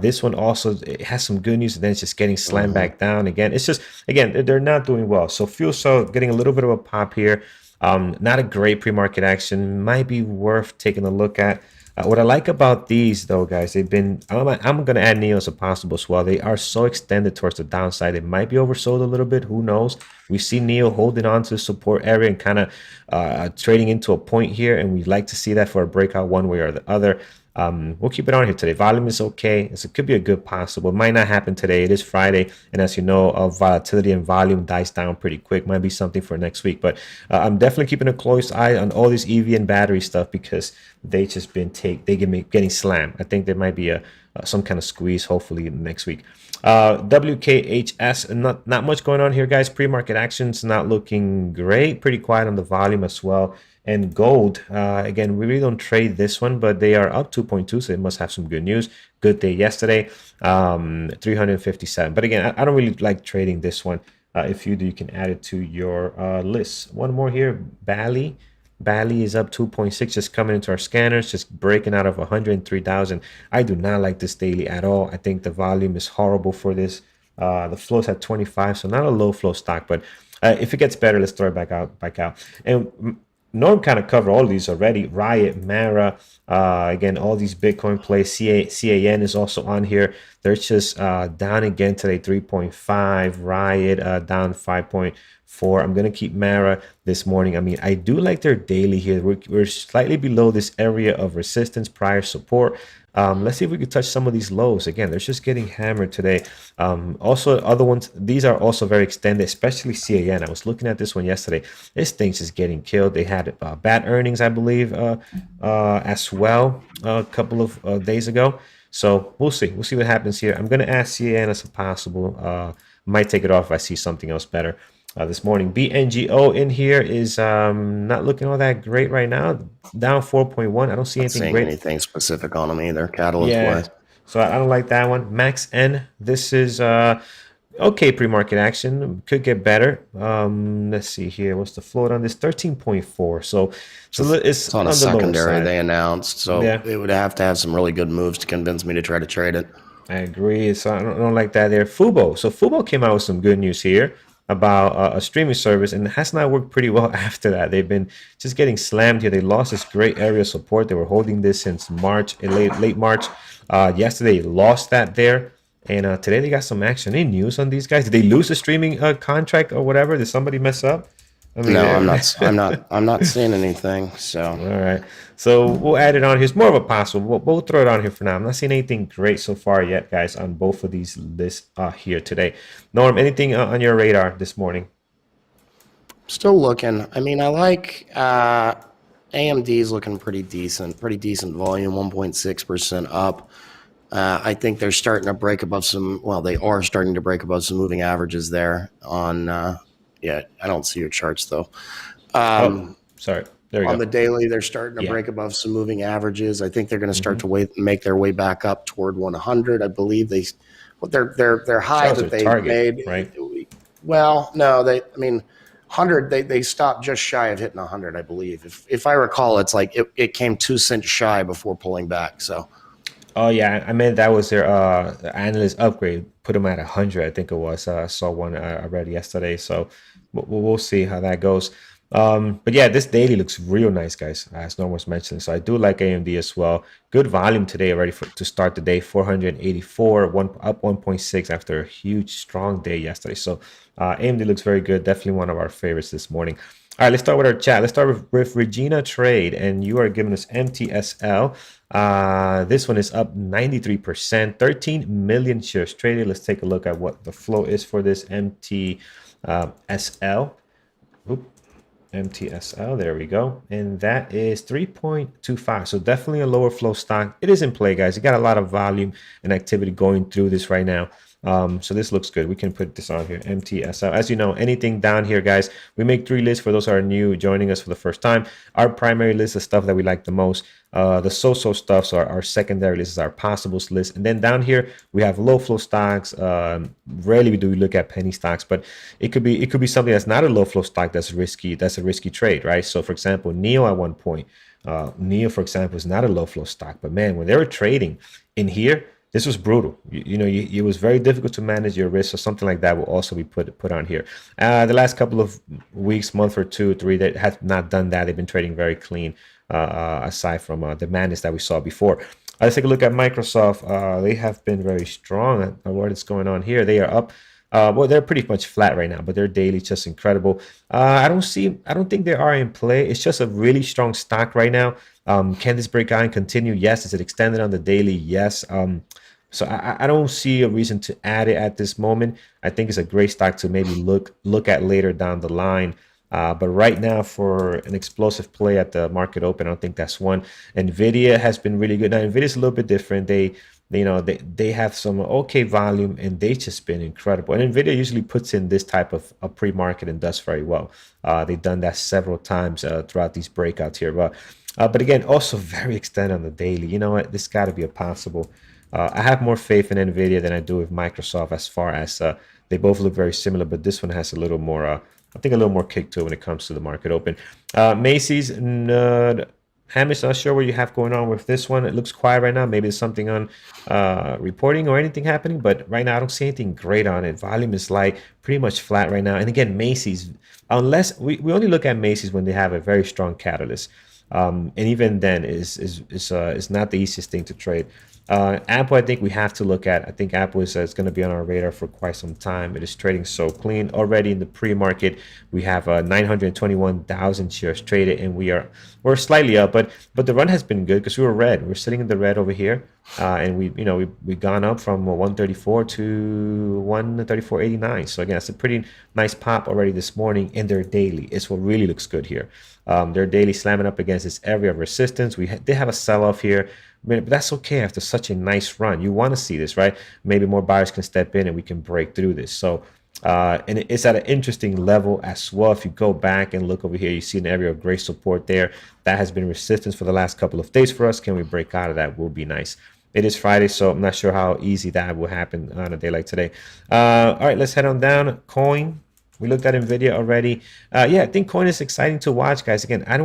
S2: This one also has some good news, and then it's just getting slammed back down again. It's just, again, they're not doing well. So fuel cell getting a little bit of a pop here. Not a great pre-market action. Might be worth taking a look at. What I like about these, though, guys, I'm going to add NIO as a possible as well. They are so extended towards the downside. It might be oversold a little bit. Who knows? We see NIO holding on to the support area and kind of trading into a point here, and we'd like to see that for a breakout one way or the other. We'll keep it on here today. Volume is okay. It could be a good possible. It might not happen today. It is Friday, and as you know, volatility and volume dies down pretty quick. Might be something for next week, but I'm definitely keeping a close eye on all this EV and battery stuff because they just been getting slammed. I think there might be some kind of squeeze hopefully next week. WKHS, not much going on here, guys. Pre-market actions not looking great. Pretty quiet on the volume as well. And gold, again, we really don't trade this one, but they are up 2.2, so it must have some good news. Good day yesterday, 357. But again, I don't really like trading this one. If you do, you can add it to your list. One more here, Bally. Bally is up 2.6, just coming into our scanners, just breaking out of 103,000. I do not like this daily at all. I think the volume is horrible for this. The flow's at 25, so not a low flow stock, but if it gets better, let's throw it back out. And Norm kind of covered all of these already. Riot, Mara, again, all these Bitcoin plays. CAN is also on here. They're just down again today, 3.5. Riot down 5.4. I'm going to keep Mara this morning. I mean, I do like their daily here. We're slightly below this area of resistance, prior support. Let's see if we could touch some of these lows. Again, they're just getting hammered today. Also, other ones, these are also very extended, especially CAN. I was looking at this one yesterday. This thing's just getting killed. They had bad earnings, I believe, as well a couple of days ago. So we'll see. We'll see what happens here. I'm going to ask CAN as a possible. Might take it off if I see something else better. This morning, BNGO in here is not looking all that great right now. Down 4.1. I don't see anything great.
S3: Anything specific on them either, catalyst-wise.
S2: So I don't like that one. Max N. This is okay pre-market action. Could get better. Let's see here. What's the float on this? 13.4. So it's
S3: on a secondary they announced. So it would have to have some really good moves to convince me to try to trade it.
S2: I agree. So I don't like that there. Fubo. So Fubo came out with some good news here about a streaming service, and it has not worked pretty well after that. They've been just getting slammed here. They lost this great area of support. They were holding this since March, late March. Yesterday, lost that there, and today they got some action. Any news on these guys? Did they lose a streaming contract or whatever? Did somebody mess up?
S3: I mean, no, I'm not seeing anything. So
S2: all right, so we'll add it on here. It's more of a possible. We'll throw it on here for now. I'm not seeing anything great so far yet, guys, on both of these lists here today. Norm, anything on your radar this morning?
S3: Still looking. I mean, I like AMD's looking pretty decent volume, 1.6% up. I think they're starting to break above some. Well, they are starting to break above some moving averages there on. Yeah, I don't see your charts though.
S2: Sorry. There you go.
S3: On the daily, they're starting to break above some moving averages. I think they're going to start to make their way back up toward 100. I believe their high that they made.
S2: Right.
S3: Well, no, 100. They stopped just shy of hitting 100. I believe, if I recall, it's like it came 2 cents shy before pulling back. So.
S2: Oh yeah, I meant that was their analyst upgrade. Put them at 100, I think it was. I saw one I read yesterday, so we'll see how that goes. But yeah, this daily looks real nice, guys, as Norm was mentioning. So I do like AMD as well. Good volume today already to start the day. 484, up 1.6 after a huge strong day yesterday. So AMD looks very good. Definitely one of our favorites this morning. All right, let's start with our chat. Let's start with Regina Trade, and you are giving us MTSL. This one is up 93%, 13 million shares traded. Let's take a look at what the flow is for this MTSL. MTSL, there we go. And that is 3.25. So definitely a lower flow stock. It is in play, guys. You got a lot of volume and activity going through this right now. So this looks good. We can put this on here, MTSL. As you know, anything down here, guys, we make 3 lists for those who are new, joining us for the first time. Our primary list is stuff that we like the most. The so-so stuff, so our secondary list is our possibles list. And then down here, we have low flow stocks. Rarely do we look at penny stocks, but it could be something that's not a low flow stock that's risky. That's a risky trade, right? So for example, NEO at one point, NEO, for example, is not a low flow stock, but man, when they were trading in here, this was brutal. It was very difficult to manage your risk. So something like that will also be put on here. The last couple of weeks, month or 2 or 3, that have not done that. They've been trading very clean, aside from the madness that we saw before. Let's take a look at Microsoft. They have been very strong. What is going on here? They are up. Well, they're pretty much flat right now, but their daily just incredible. I don't think they are in play. It's just a really strong stock right now. Can this breakout and continue? Yes. Is it extended on the daily? Yes. So I don't see a reason to add it at this moment. I think it's a great stock to maybe look at later down the line. But right now, for an explosive play at the market open, I don't think that's one. Nvidia has been really good. Now Nvidia is a little bit different. They have some okay volume, and they just been incredible. And Nvidia usually puts in this type of a pre-market and does very well. They've done that several times throughout these breakouts here. But again, also very extended on the daily. You know what? This got to be a possible. I have more faith in Nvidia than I do with Microsoft, as far as they both look very similar, but this one has a little more, I think, a little more kick to it when it comes to the market open. Macy's, Hamish, not sure what you have going on with this one. It looks quiet right now. Maybe there's something on reporting or anything happening, but right now I don't see anything great on it. Volume is light, pretty much flat right now. And again, Macy's, unless we only look at Macy's when they have a very strong catalyst. And even then is not the easiest thing to trade. Apple, I think we have to look at. I think Apple is going to be on our radar for quite some time. It is trading so clean already in the pre-market. We have 921,000 shares traded, and we're slightly up, but the run has been good because we were red. We're sitting in the red over here, and we've gone up from 134 to 134.89. So again, it's a pretty nice pop already this morning in their daily. It's what really looks good here. Their daily slamming up against this area of resistance. They have a sell-off here. But that's okay after such a nice run. You want to see this, right? Maybe more buyers can step in and we can break through this. So, and it's at an interesting level as well. If you go back and look over here, you see an area of great support there. That has been resistance for the last couple of days for us. Can we break out of that? Will be nice. It is Friday, so I'm not sure how easy that will happen on a day like today. All right, let's head on down. Coin. We looked at Nvidia already. Yeah, I think Coin is exciting to watch, guys. Again, I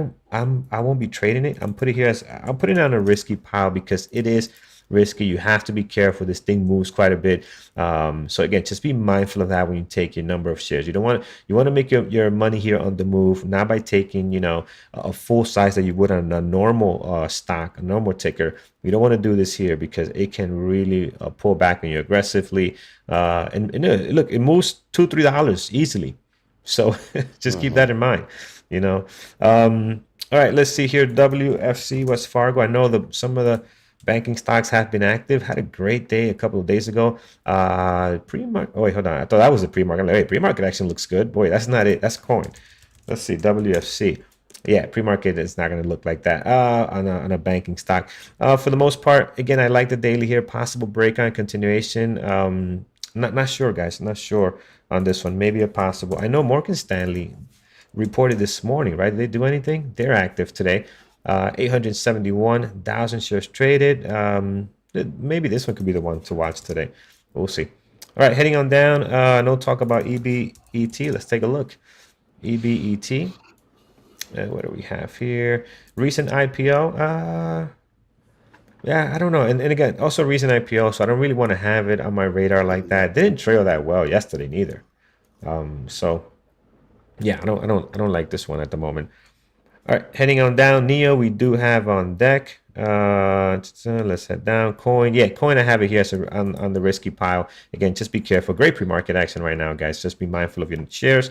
S2: won't be trading it. I'm putting it on a risky pile because it is risky. You have to be careful. This thing moves quite a bit. So again, just be mindful of that when you take your number of shares. You want to make your money here on the move, not by taking a full size that you would on a normal stock, a normal ticker. You don't want to do this here because it can really pull back on you aggressively. And look, it moves $2-3 easily. So just keep that in mind. All right, let's see here. WFC West Fargo. I know some of the banking stocks have been active. Had a great day a couple of days ago. Pre-market. Oh wait, hold on. I thought that was the pre-market. I'm like, wait, pre-market action looks good. Boy, that's not it. That's Coin. Let's see. WFC. Yeah, pre-market is not going to look like that on a banking stock. For the most part, again, I like the daily here. Possible breakout continuation. Not sure, guys. Not sure on this one. Maybe a possible. I know Morgan Stanley reported this morning, right? Did they do anything? They're active today. 871,000 shares traded. Maybe this one could be the one to watch today. We'll see. All right, heading on down. No talk about EBET. Let's take a look. EBET. What do we have here? Recent IPO. Yeah, I don't know. And again, also recent IPO, so I don't really want to have it on my radar like that. Didn't trail that well yesterday neither. So yeah, I don't like this one at the moment. All right, heading on down, Neo, we do have on deck. Let's head down. Coin, yeah, coin. I have it here so on the risky pile. Again, just be careful. Great pre-market action right now, guys. Just be mindful of your shares.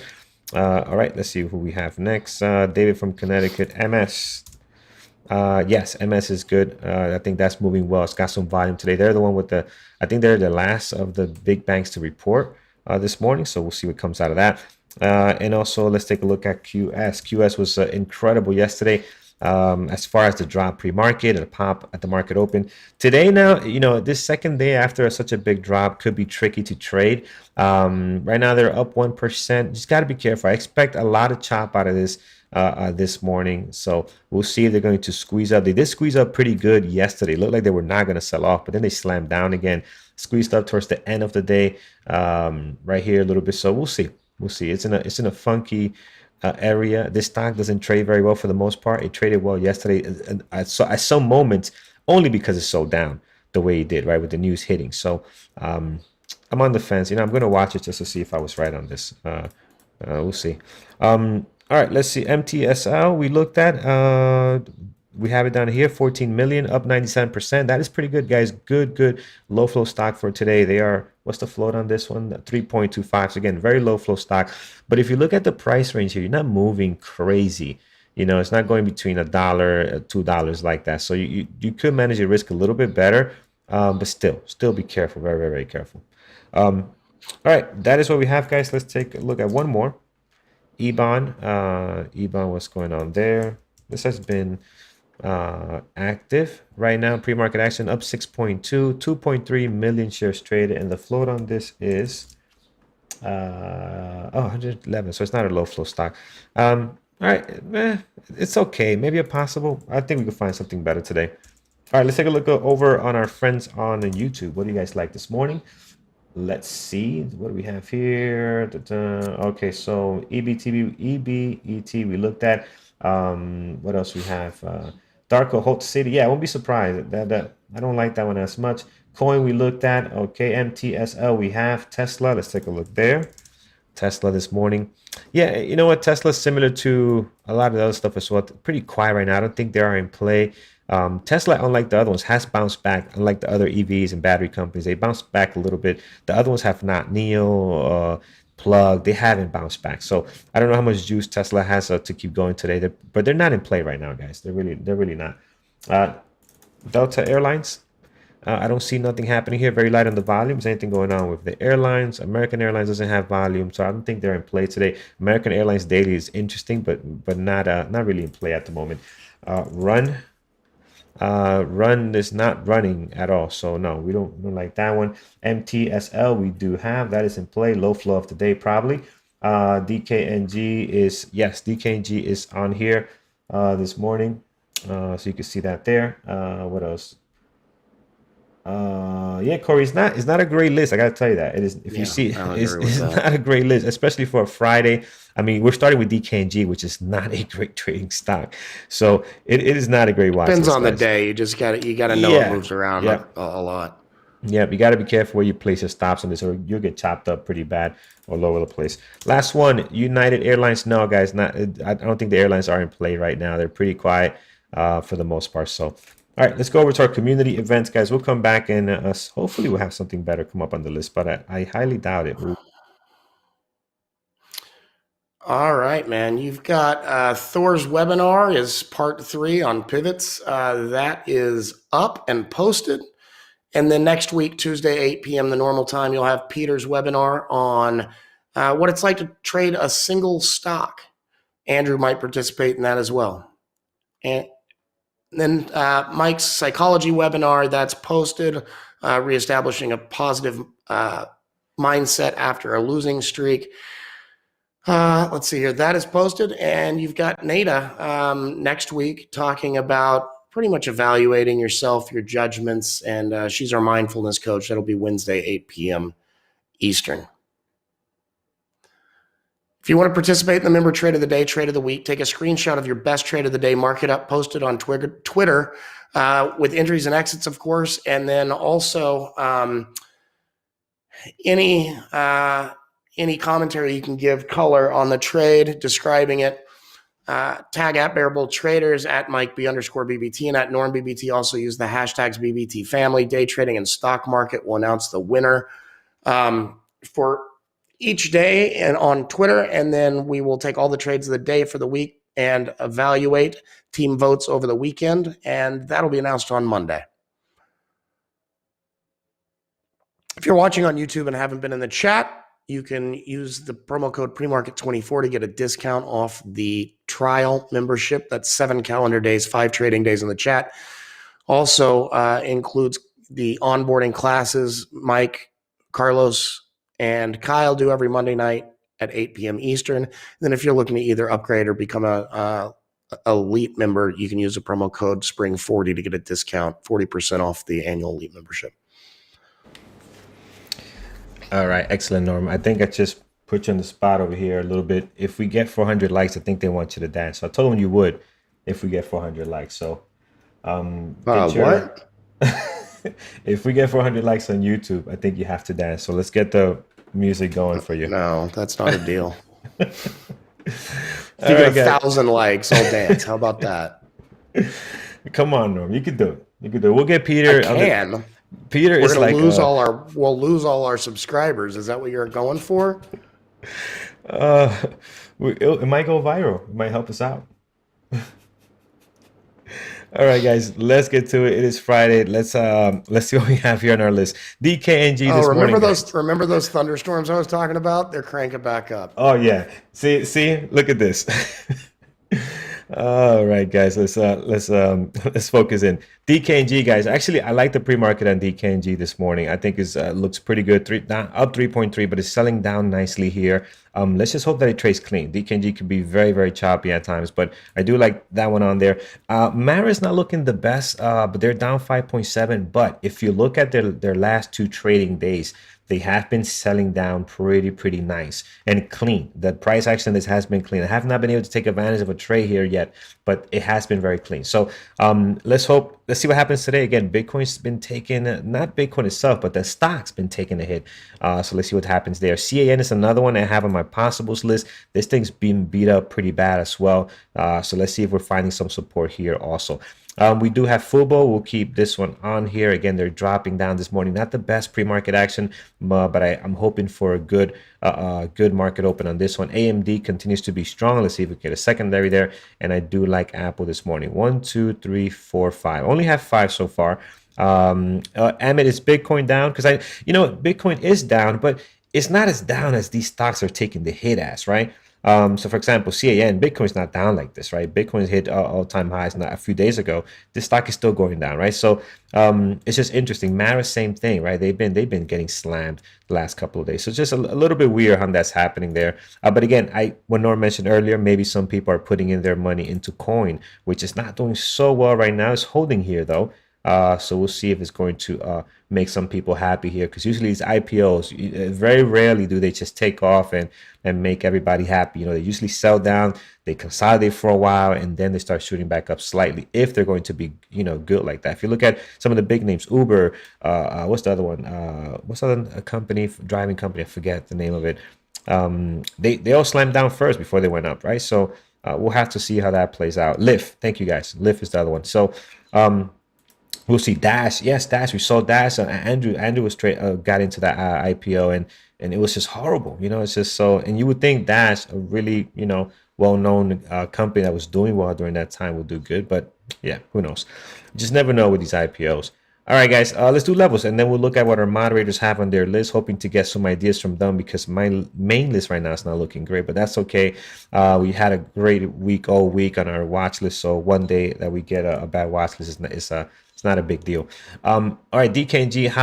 S2: All right, let's see who we have next. David from Connecticut, MS. Yes, MS is good. I think that's moving well. It's got some volume today. They're the one with the, I think they're the last of the big banks to report this morning. So we'll see what comes out of that. And also, let's take a look at QS. QS was incredible yesterday as far as the drop pre-market and the pop at the market open. Today now, this second day after such a big drop could be tricky to trade. Right now, they're up 1%. Just got to be careful. I expect a lot of chop out of this morning. So we'll see if they're going to squeeze up. They did squeeze up pretty good yesterday. It looked like they were not going to sell off, but then they slammed down again, squeezed up towards the end of the day, right here a little bit. So we'll see. We'll see. It's in a funky area. This stock doesn't trade very well for the most part. It traded well yesterday. And I saw moments only because it sold down the way it did, right, with the news hitting. So I'm on the fence. I'm going to watch it just to see if I was right on this. We'll see. All right, let's see. MTSL we looked at. We have it down here, 14 million, up 97%. That is pretty good, guys. Good low flow stock for today. They are, what's the float on this one? 3.25. So again, very low flow stock. But if you look at the price range here, you're not moving crazy. It's not going between $1, $2 like that. So you could manage your risk a little bit better, but still be careful, very, very, very careful. All right, that is what we have, guys. Let's take a look at one more. EBON, what's going on there? This has been active right now. Pre-market action up 6.2, 2.3 million shares traded, and the float on this is 111. So it's not a low flow stock. All right, it's okay. Maybe a possible. I think we could find something better today. All right, let's take a look over on our friends on YouTube. What do you guys like this morning? Let's see. What do we have here? Okay, so EBET we looked at. What else we have? Darko Hot City. Yeah, I won't be surprised. That I don't like that one as much. Coin we looked at. Okay, MTSL we have. Tesla. Let's take a look there. Tesla this morning. Yeah, you know what? Tesla's similar to a lot of the other stuff as well. Pretty quiet right now. I don't think they are in play. Tesla, unlike the other ones, has bounced back. Unlike the other EVs and battery companies, they bounced back a little bit. The other ones have not. NIO, Plug, they haven't bounced back. So I don't know how much juice Tesla has to keep going today. But they're not in play right now, guys. They're really not. Delta Airlines. I don't see nothing happening here. Very light on the volumes. Anything going on with the airlines? American Airlines doesn't have volume, so I don't think they're in play today. American Airlines daily is interesting, but not really in play at the moment. Run is not running at all, so no, we don't like that one. MTSL we do have, that is in play. Low flow of the day probably. DKNG is on here this morning, so you can see that there. What else? Yeah, Corey, it's not a great list. I gotta tell you that it is. If you see, it's not a great list, especially for a Friday. I mean, we're starting with DKNG, which is not a great trading stock, so it is not a great watch.
S3: Depends on the day. You just gotta know it moves around a lot.
S2: Yeah, you got to be careful where you place your stops on this, or you'll get chopped up pretty bad all over the place. Last one, United Airlines. No, guys, I don't think the airlines are in play right now. They're pretty quiet for the most part. So. All right, let's go over to our community events, guys. We'll come back and hopefully we'll have something better come up on the list, but I highly doubt it.
S3: All right, man. You've got Thor's webinar is part 3 on pivots. That is up and posted. And then next week, Tuesday, 8 p.m. the normal time, you'll have Peter's webinar on what it's like to trade a single stock. Andrew might participate in that as well. And then Mike's psychology webinar, that's posted, reestablishing a positive mindset after a losing streak. Let's see here. That is posted. And you've got Nada next week talking about pretty much evaluating yourself, your judgments, and she's our mindfulness coach. That'll be Wednesday, 8 p.m. Eastern. If you want to participate in the member trade of the day, trade of the week, take a screenshot of your best trade of the day, mark it up, post it on Twitter with entries and exits, of course, and then also any commentary you can give, color on the trade, describing it. Tag at Bearable Traders, at Mike B_BBT, and at Norm BBT. Also use the hashtags BBT Family. Day Trading and Stock Market will announce the winner for each day and on Twitter, and then we will take all the trades of the day for the week and evaluate team votes over the weekend, and that'll be announced on Monday. If you're watching on YouTube and haven't been in the chat, you can use the promo code PREMARKET24 to get a discount off the trial membership. That's 7 calendar days, 5 trading days in the chat. Also includes the onboarding classes Mike, Carlos, and Kyle do every Monday night at 8 p.m. Eastern. And then if you're looking to either upgrade or become a elite member, you can use the promo code SPRING40 to get a discount, 40% off the annual elite membership.
S2: All right, excellent, Norm. I think I just put you on the spot over here a little bit. If we get 400 likes, I think they want you to dance. So I told them you would if we get 400 likes. So
S3: what?
S2: If we get 400 likes on YouTube, I think you have to dance. So let's get the music going for you.
S3: No, that's not a deal. If you get 1,000 likes, I'll dance. How about that?
S2: Come on, Norm. You can do it. You can do it. We'll get Peter.
S3: I can.
S2: Peter is like
S3: we'll lose all our subscribers. Is that what you're going for?
S2: It might go viral. It might help us out. All right, guys, let's get to it. It is Friday. Let's see what we have here on our list. DKNG this morning.
S3: Remember those thunderstorms I was talking about? They're cranking back up.
S2: Oh yeah. See, look at this. All right, guys, let's focus in. DKNG, guys. Actually, I like the pre-market on DKNG this morning. I think it looks pretty good. Up 3.3, but it's selling down nicely here. Let's just hope that it trades clean. DKNG can be very, very choppy at times, but I do like that one on there. Mara is not looking the best, but they're down 5.7. But if you look at their last 2 trading days, they have been selling down pretty nice and clean. The price action has been clean. I have not been able to take advantage of a trade here yet, but it has been very clean. So let's see what happens today. Again, Bitcoin's been taking, not Bitcoin itself, but the stock's been taking a hit. So let's see what happens there. CAN is another one I have on my possibles list. This thing's been beat up pretty bad as well. So let's see if we're finding some support here also. We do have Fubo. We'll keep this one on here. Again, they're dropping down this morning. Not the best pre-market action, but I'm hoping for a good market open on this one. AMD continues to be strong. Let's see if we get a secondary there. And I do like Apple this morning. 1, 2, 3, 4, 5. Only have 5 so far. Amit, is Bitcoin down? Because Bitcoin is down, but it's not as down as these stocks are taking the hit as, right? So for example, CAN, Bitcoin's not down like this, right? Bitcoin's hit all-time highs not a few days ago. This stock is still going down, right? So it's just interesting. Mara, same thing, right? They've been getting slammed the last couple of days. So it's just a little bit weird how that's happening there. But again, what Norm mentioned earlier, maybe some people are putting in their money into coin, which is not doing so well right now. It's holding here though. So we'll see if it's going to make some people happy here, because usually these IPOs, very rarely do they just take off and make everybody happy. They usually sell down, they consolidate for a while, and then they start shooting back up slightly if they're going to be good like that. If you look at some of the big names, Uber, what's the other one? What's the other driving company? I forget the name of it. They all slammed down first before they went up, right? So we'll have to see how that plays out. Lyft, thank you guys. Lyft is the other one. So we'll see. Dash, yes, Dash. We saw Dash. Andrew was got into that IPO, and it was just horrible. It's just so. And you would think Dash, a really well-known company that was doing well during that time, would do good. But yeah, who knows? You just never know with these IPOs. All right, guys, let's do levels, and then we'll look at what our moderators have on their list, hoping to get some ideas from them, because my main list right now is not looking great, but that's okay. We had a great week all week on our watch list, so one day that we get a bad watch list is it's not a big deal. All right, DKNG,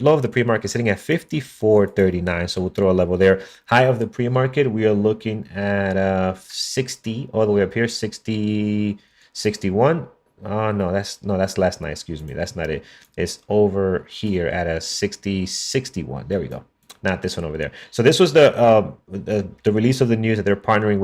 S2: low of the pre-market sitting at 54.39, so we'll throw a level there. High of the pre-market, we are looking at 60 all the way up here, 60, 61. Oh no, that's last night. Excuse me, that's not it. It's over here at a 60, 61. There we go. not this one over there. So this was the release of the news that they're partnering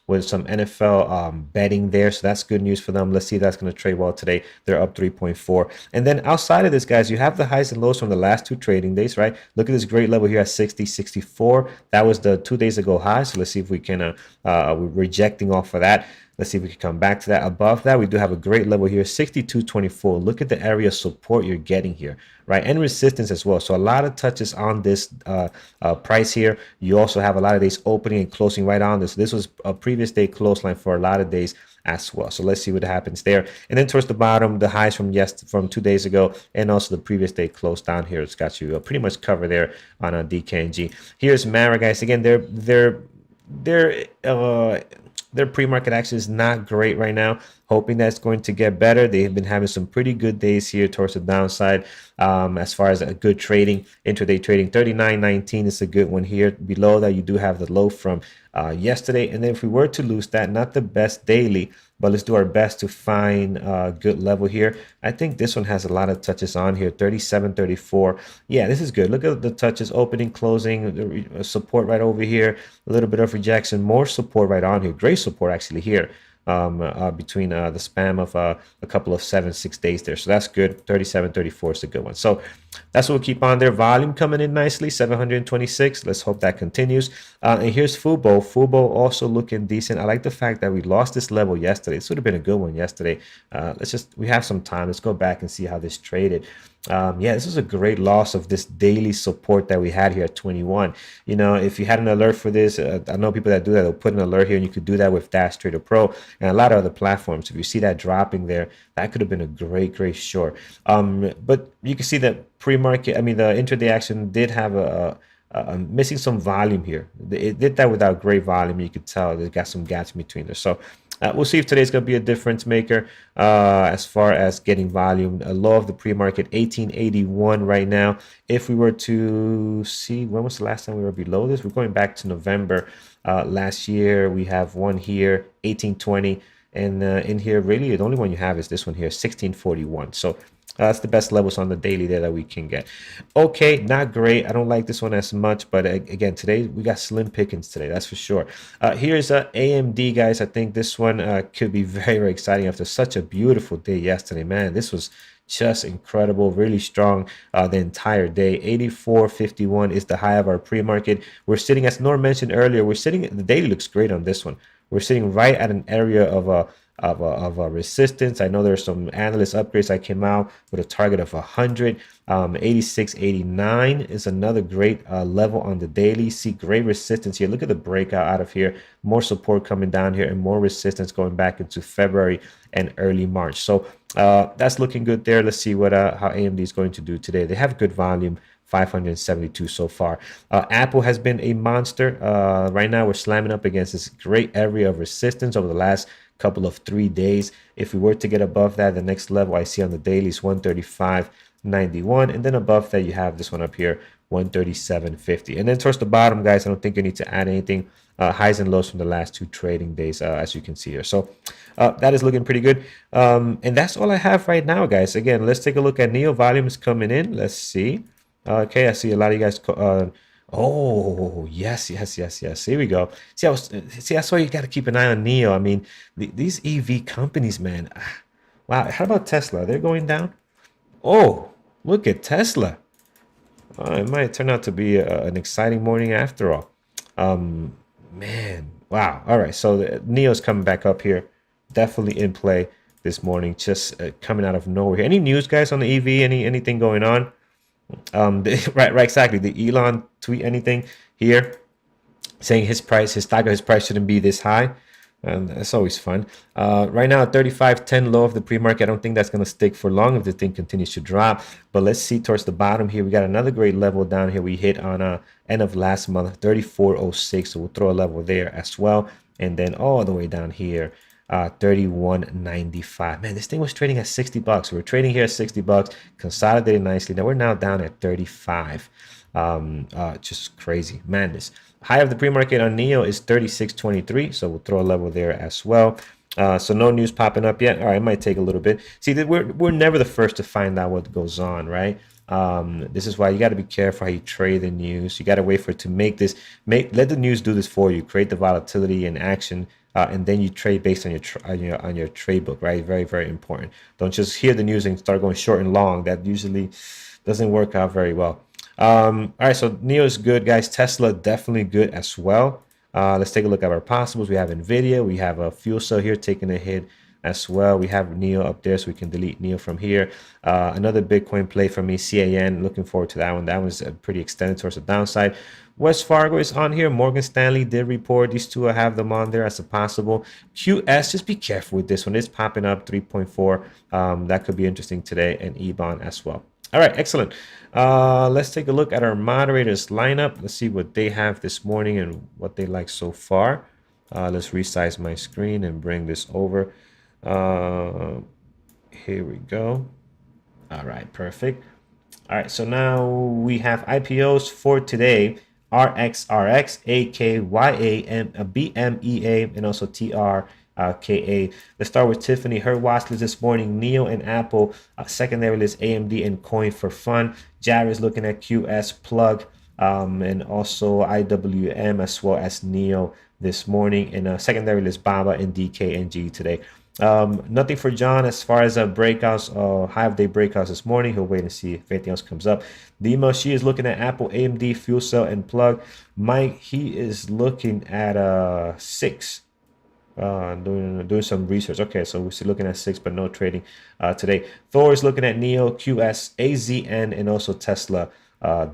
S2: with some NFL betting there. So that's good news for them. Let's see if that's going to trade well today. They're up 3.4. And then outside of this, guys, you have the highs and lows from the last 2 trading days, right? Look at this great level here at 60, 64. That was the 2 days ago high. So let's see if we can, we're rejecting off of that. Let's see if we can come back to that. Above that, we do have a great level here, 62.24. Look at the area of support you're getting here, right? And resistance as well. So a lot of touches on this price here. You also have a lot of days opening and closing right on this. This was a previous day close line for a lot of days as well. So let's see what happens there. And then towards the bottom, the highs from 2 days ago, and also the previous day close down here. It's got you pretty much covered there on a DKNG. Here's Mara, guys. Again, their pre-market action is not great right now. Hoping that's going to get better. They have been having some pretty good days here towards the downside as far as a good trading, intraday trading. 39.19 is a good one here. Below that, you do have the low from yesterday. And then if we were to lose that, not the best daily, but let's do our best to find a good level here. I think this one has a lot of touches on here, 37.34. Yeah, this is good. Look at the touches, opening, closing, support right over here, a little bit of rejection, more support right on here. Great support actually here. Between the span of a couple of 7-6 days there. So that's good. 37.34 is a good one. So that's what we'll keep on there. Volume coming in nicely, 726. Let's hope that continues. And here's Fubo. Fubo also looking decent. I like the fact that we lost this level yesterday. This would have been a good one yesterday. We have some time. Let's go back and see how this traded. Yeah, this is a great loss of this daily support that we had here at 21. You know, if you had an alert for this, I know people that do that, they'll put an alert here, and you could do that with Dash Trader Pro and a lot of other platforms. If you see that dropping there, that could have been a great short. But you can see that pre-market, I mean, the intraday action did have missing some volume here. It did that without great volume. You could tell they got some gaps in between there. So we'll see if today's going to be a difference maker as far as getting volume. A low of the pre-market, 1881 right now. If we were to see, when was the last time we were below this? We're going back to November last year. We have one here, 1820. And in here, really, the only one you have is this one here, 1641. So that's the best levels on the daily there that we can get. Okay, not great. I don't like this one as much, but again, today we got slim pickings today, that's for sure. Here's AMD, guys. I think this one could be very exciting after such a beautiful day yesterday. Man, this was just incredible, really strong the entire day. 84.51 is the high of our pre-market. We're sitting, as Norm mentioned earlier, the daily looks great on this one. We're sitting right at an area of a resistance. I know there's some analyst upgrades that came out with a target of 100. 86.89 is another great level on the daily. See great resistance here. Look at the breakout out of here. More support coming down here and more resistance going back into February and early March. So that's looking good there. Let's see what how AMD is going to do today. They have good volume. 572 so far. Apple has been a monster. Right now we're slamming up against this great area of resistance over the last couple of 3 days. If we were to get above that, the next level I see on the daily is 135.91, and then above that you have this one up here, 137.50. And then towards the bottom, guys, I don't think you need to add anything. Highs and lows from the last 2 trading days, as you can see here. So that is looking pretty good. And that's all I have right now, guys. Again, let's take a look at NEO. Volume is coming in. Let's see. Okay, I see a lot of you guys. Oh, yes. Here we go. See, that's why you got to keep an eye on NEO. I mean, these EV companies, man. Wow. How about Tesla? They're going down. Oh, look at Tesla. It might turn out to be an exciting morning after all. Man, wow. All right, so NEO's coming back up here. Definitely in play this morning. Just coming out of nowhere. Any news, guys, on the EV? Anything going on? Right, exactly. Did Elon tweet anything here saying his price shouldn't be this high? And that's always fun. Right now, 35.10 low of the pre-market. I don't think that's going to stick for long if the thing continues to drop. But let's see towards the bottom here. We got another great level down here. We hit on end of last month, 34.06. So we'll throw a level there as well. And then all the way down here, 31.95. Man, this thing was trading at $60. We were trading here at $60, consolidated nicely. Now we're down at 35. Just crazy madness. High of the pre-market on NEO is 36.23, so we'll throw a level there as well. So no news popping up yet. All right, it might take a little bit. See, we're never the first to find out what goes on, right? This is why you got to be careful how you trade the news. You got to wait for it to let the news do this for you, create the volatility and action, and then you trade based on your trade book, right? Very, very important. Don't just hear the news and start going short and long. That usually doesn't work out very well. All right, so NIO is good, guys. Tesla definitely good as well. Let's take a look at our possibles. We have NVIDIA. We have a fuel cell here taking a hit as well. We have NIO up there, so we can delete NIO from here. Another Bitcoin play for me, CAN. Looking forward to that one. That one's pretty extended towards the downside. West Fargo is on here. Morgan Stanley did report. These two, I have them on there as a possible. QS, just be careful with this one. It's popping up 3.4. That could be interesting today, and EBON as well. All right, excellent. Let's take a look at our moderators lineup. Let's see what they have this morning and what they like so far. Let's resize my screen and bring this over. Here we go. All right, perfect. All right, so now we have IPOs for today. RXRX, AKYA, BMEA, and also TRKA. Let's start with Tiffany. Her watch list this morning: NIO and Apple. Secondary list: AMD and Coin for Fun. Jared is looking at QS, Plug, and also IWM as well as NIO this morning. And secondary list: Baba and DKNG today. Nothing for John as far as breakouts, high of day breakouts this morning. He'll wait and see if anything else comes up. Demo, she is looking at Apple, AMD, Fuel Cell, and Plug. Mike, he is looking at 6. Doing some research. Okay, so we're still looking at 6, but no trading today. Thor is looking at NIO, QS, AZN, and also Tesla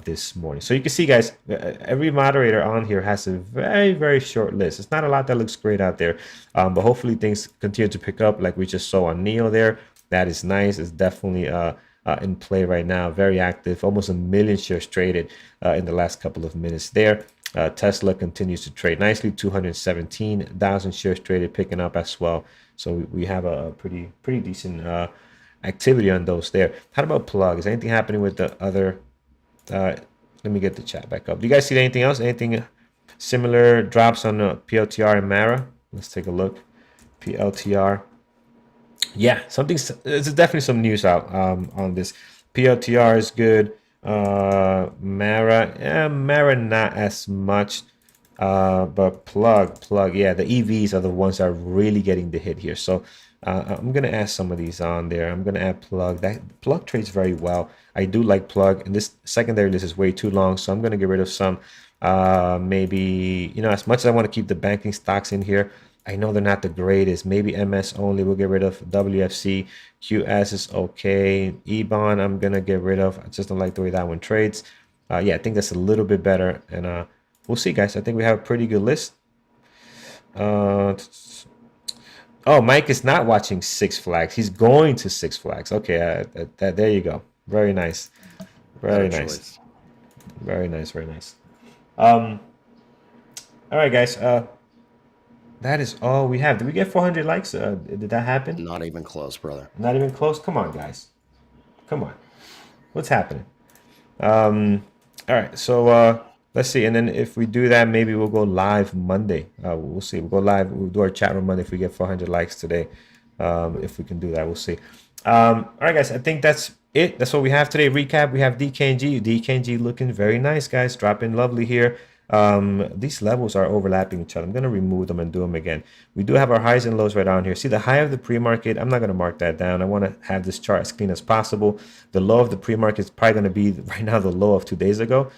S2: this morning. So you can see, guys, every moderator on here has a very, very short list. It's not a lot that looks great out there, but hopefully things continue to pick up like we just saw on NIO there. That is nice. It's definitely in play right now. Very active. Almost 1 million shares traded in the last couple of minutes there. Tesla continues to trade nicely. 217,000 shares traded, picking up as well. So we have a pretty decent activity on those there. How about Plug? Is anything happening with the other? Let me get the chat back up. Do you guys see anything else? Anything similar drops on PLTR and Mara? Let's take a look. PLTR. Yeah, there's definitely some news out on this. PLTR is good. Mara not as much. But Plug, yeah, the EVs are the ones that are really getting the hit here. So I'm gonna add some of these on there. I'm gonna add Plug. That Plug trades very well. I do like Plug, and this secondary list is way too long, so I'm gonna get rid of some. Maybe, as much as I want to keep the banking stocks in here, I know they're not the greatest. Maybe MS only. We'll get rid of WFC. QS is okay. EBON I'm gonna get rid of. I just don't like the way that one trades. Yeah, I think that's a little bit better, and we'll see, guys. I think we have a pretty good list. Oh, Mike is not watching Six Flags. He's going to Six Flags. Okay, there you go. Very nice. Very nice. Choice. Very nice. Very nice. All right, guys. That is all we have. Did we get 400 likes? Did that happen?
S3: Not even close, brother.
S2: Not even close? Come on, guys. Come on. What's happening? All right, so let's see. And then if we do that, maybe we'll go live Monday. We'll see. We'll go live. We'll do our chat room Monday if we get 400 likes today. If we can do that, we'll see. All right, guys. I think that's it. That's what we have today. Recap. We have DKNG. DKNG looking very nice, guys. Dropping lovely here. These levels are overlapping each other. I'm going to remove them and do them again. We do have our highs and lows right down here. See the high of the pre-market. I'm not going to mark that down. I want to have this chart as clean as possible. The low of the pre-market is probably going to be right now the low of 2 days ago.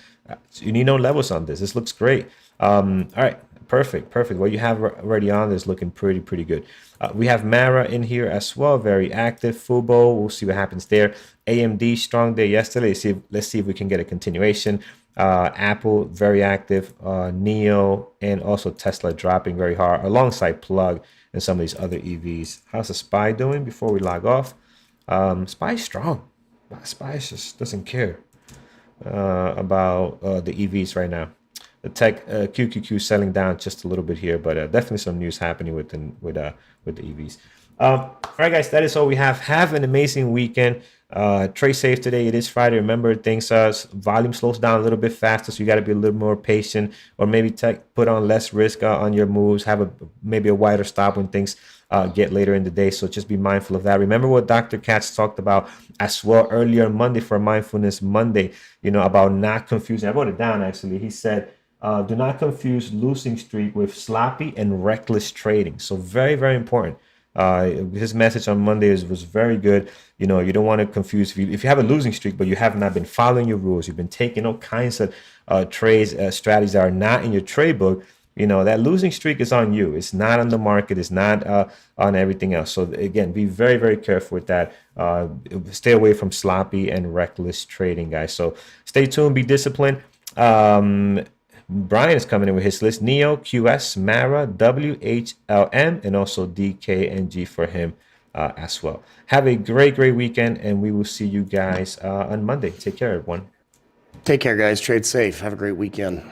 S2: So you need no levels on this. This looks great. All right. Perfect. What you have already on is looking pretty good. We have Mara in here as well. Very active. Fubo. We'll see what happens there. AMD strong day yesterday. Let's see if we can get a continuation. Apple very active. NIO and also Tesla dropping very hard alongside Plug and some of these other EVs. How's the SPY doing before we log off? SPY is strong. SPY just doesn't care about the EVs right now. The tech QQQ selling down just a little bit here, but definitely some news happening with the EVs. All right, guys, that is all we have. Have an amazing weekend. Trade safe today. It is Friday. Remember, things volume slows down a little bit faster, so you got to be a little more patient, or maybe put on less risk on your moves. Have maybe a wider stop when things get later in the day. So just be mindful of that. Remember what Dr. Katz talked about as well earlier on Monday for Mindfulness Monday. About not confusing. I wrote it down actually. He said, do not confuse losing streak with sloppy and reckless trading. So very, very important. His message on Monday was very good. You don't want to confuse if you have a losing streak, but you have not been following your rules. You've been taking all kinds of trades, strategies that are not in your trade book. That losing streak is on you. It's not on the market. It's not on everything else. So again, be very, very careful with that. Stay away from sloppy and reckless trading, guys. So stay tuned. Be disciplined. Brian is coming in with his list: Neo, QS, Mara, WHLM, and also DKNG for him as well. Have a great, great weekend, and we will see you guys on Monday. Take care, everyone.
S3: Take care, guys. Trade safe. Have a great weekend.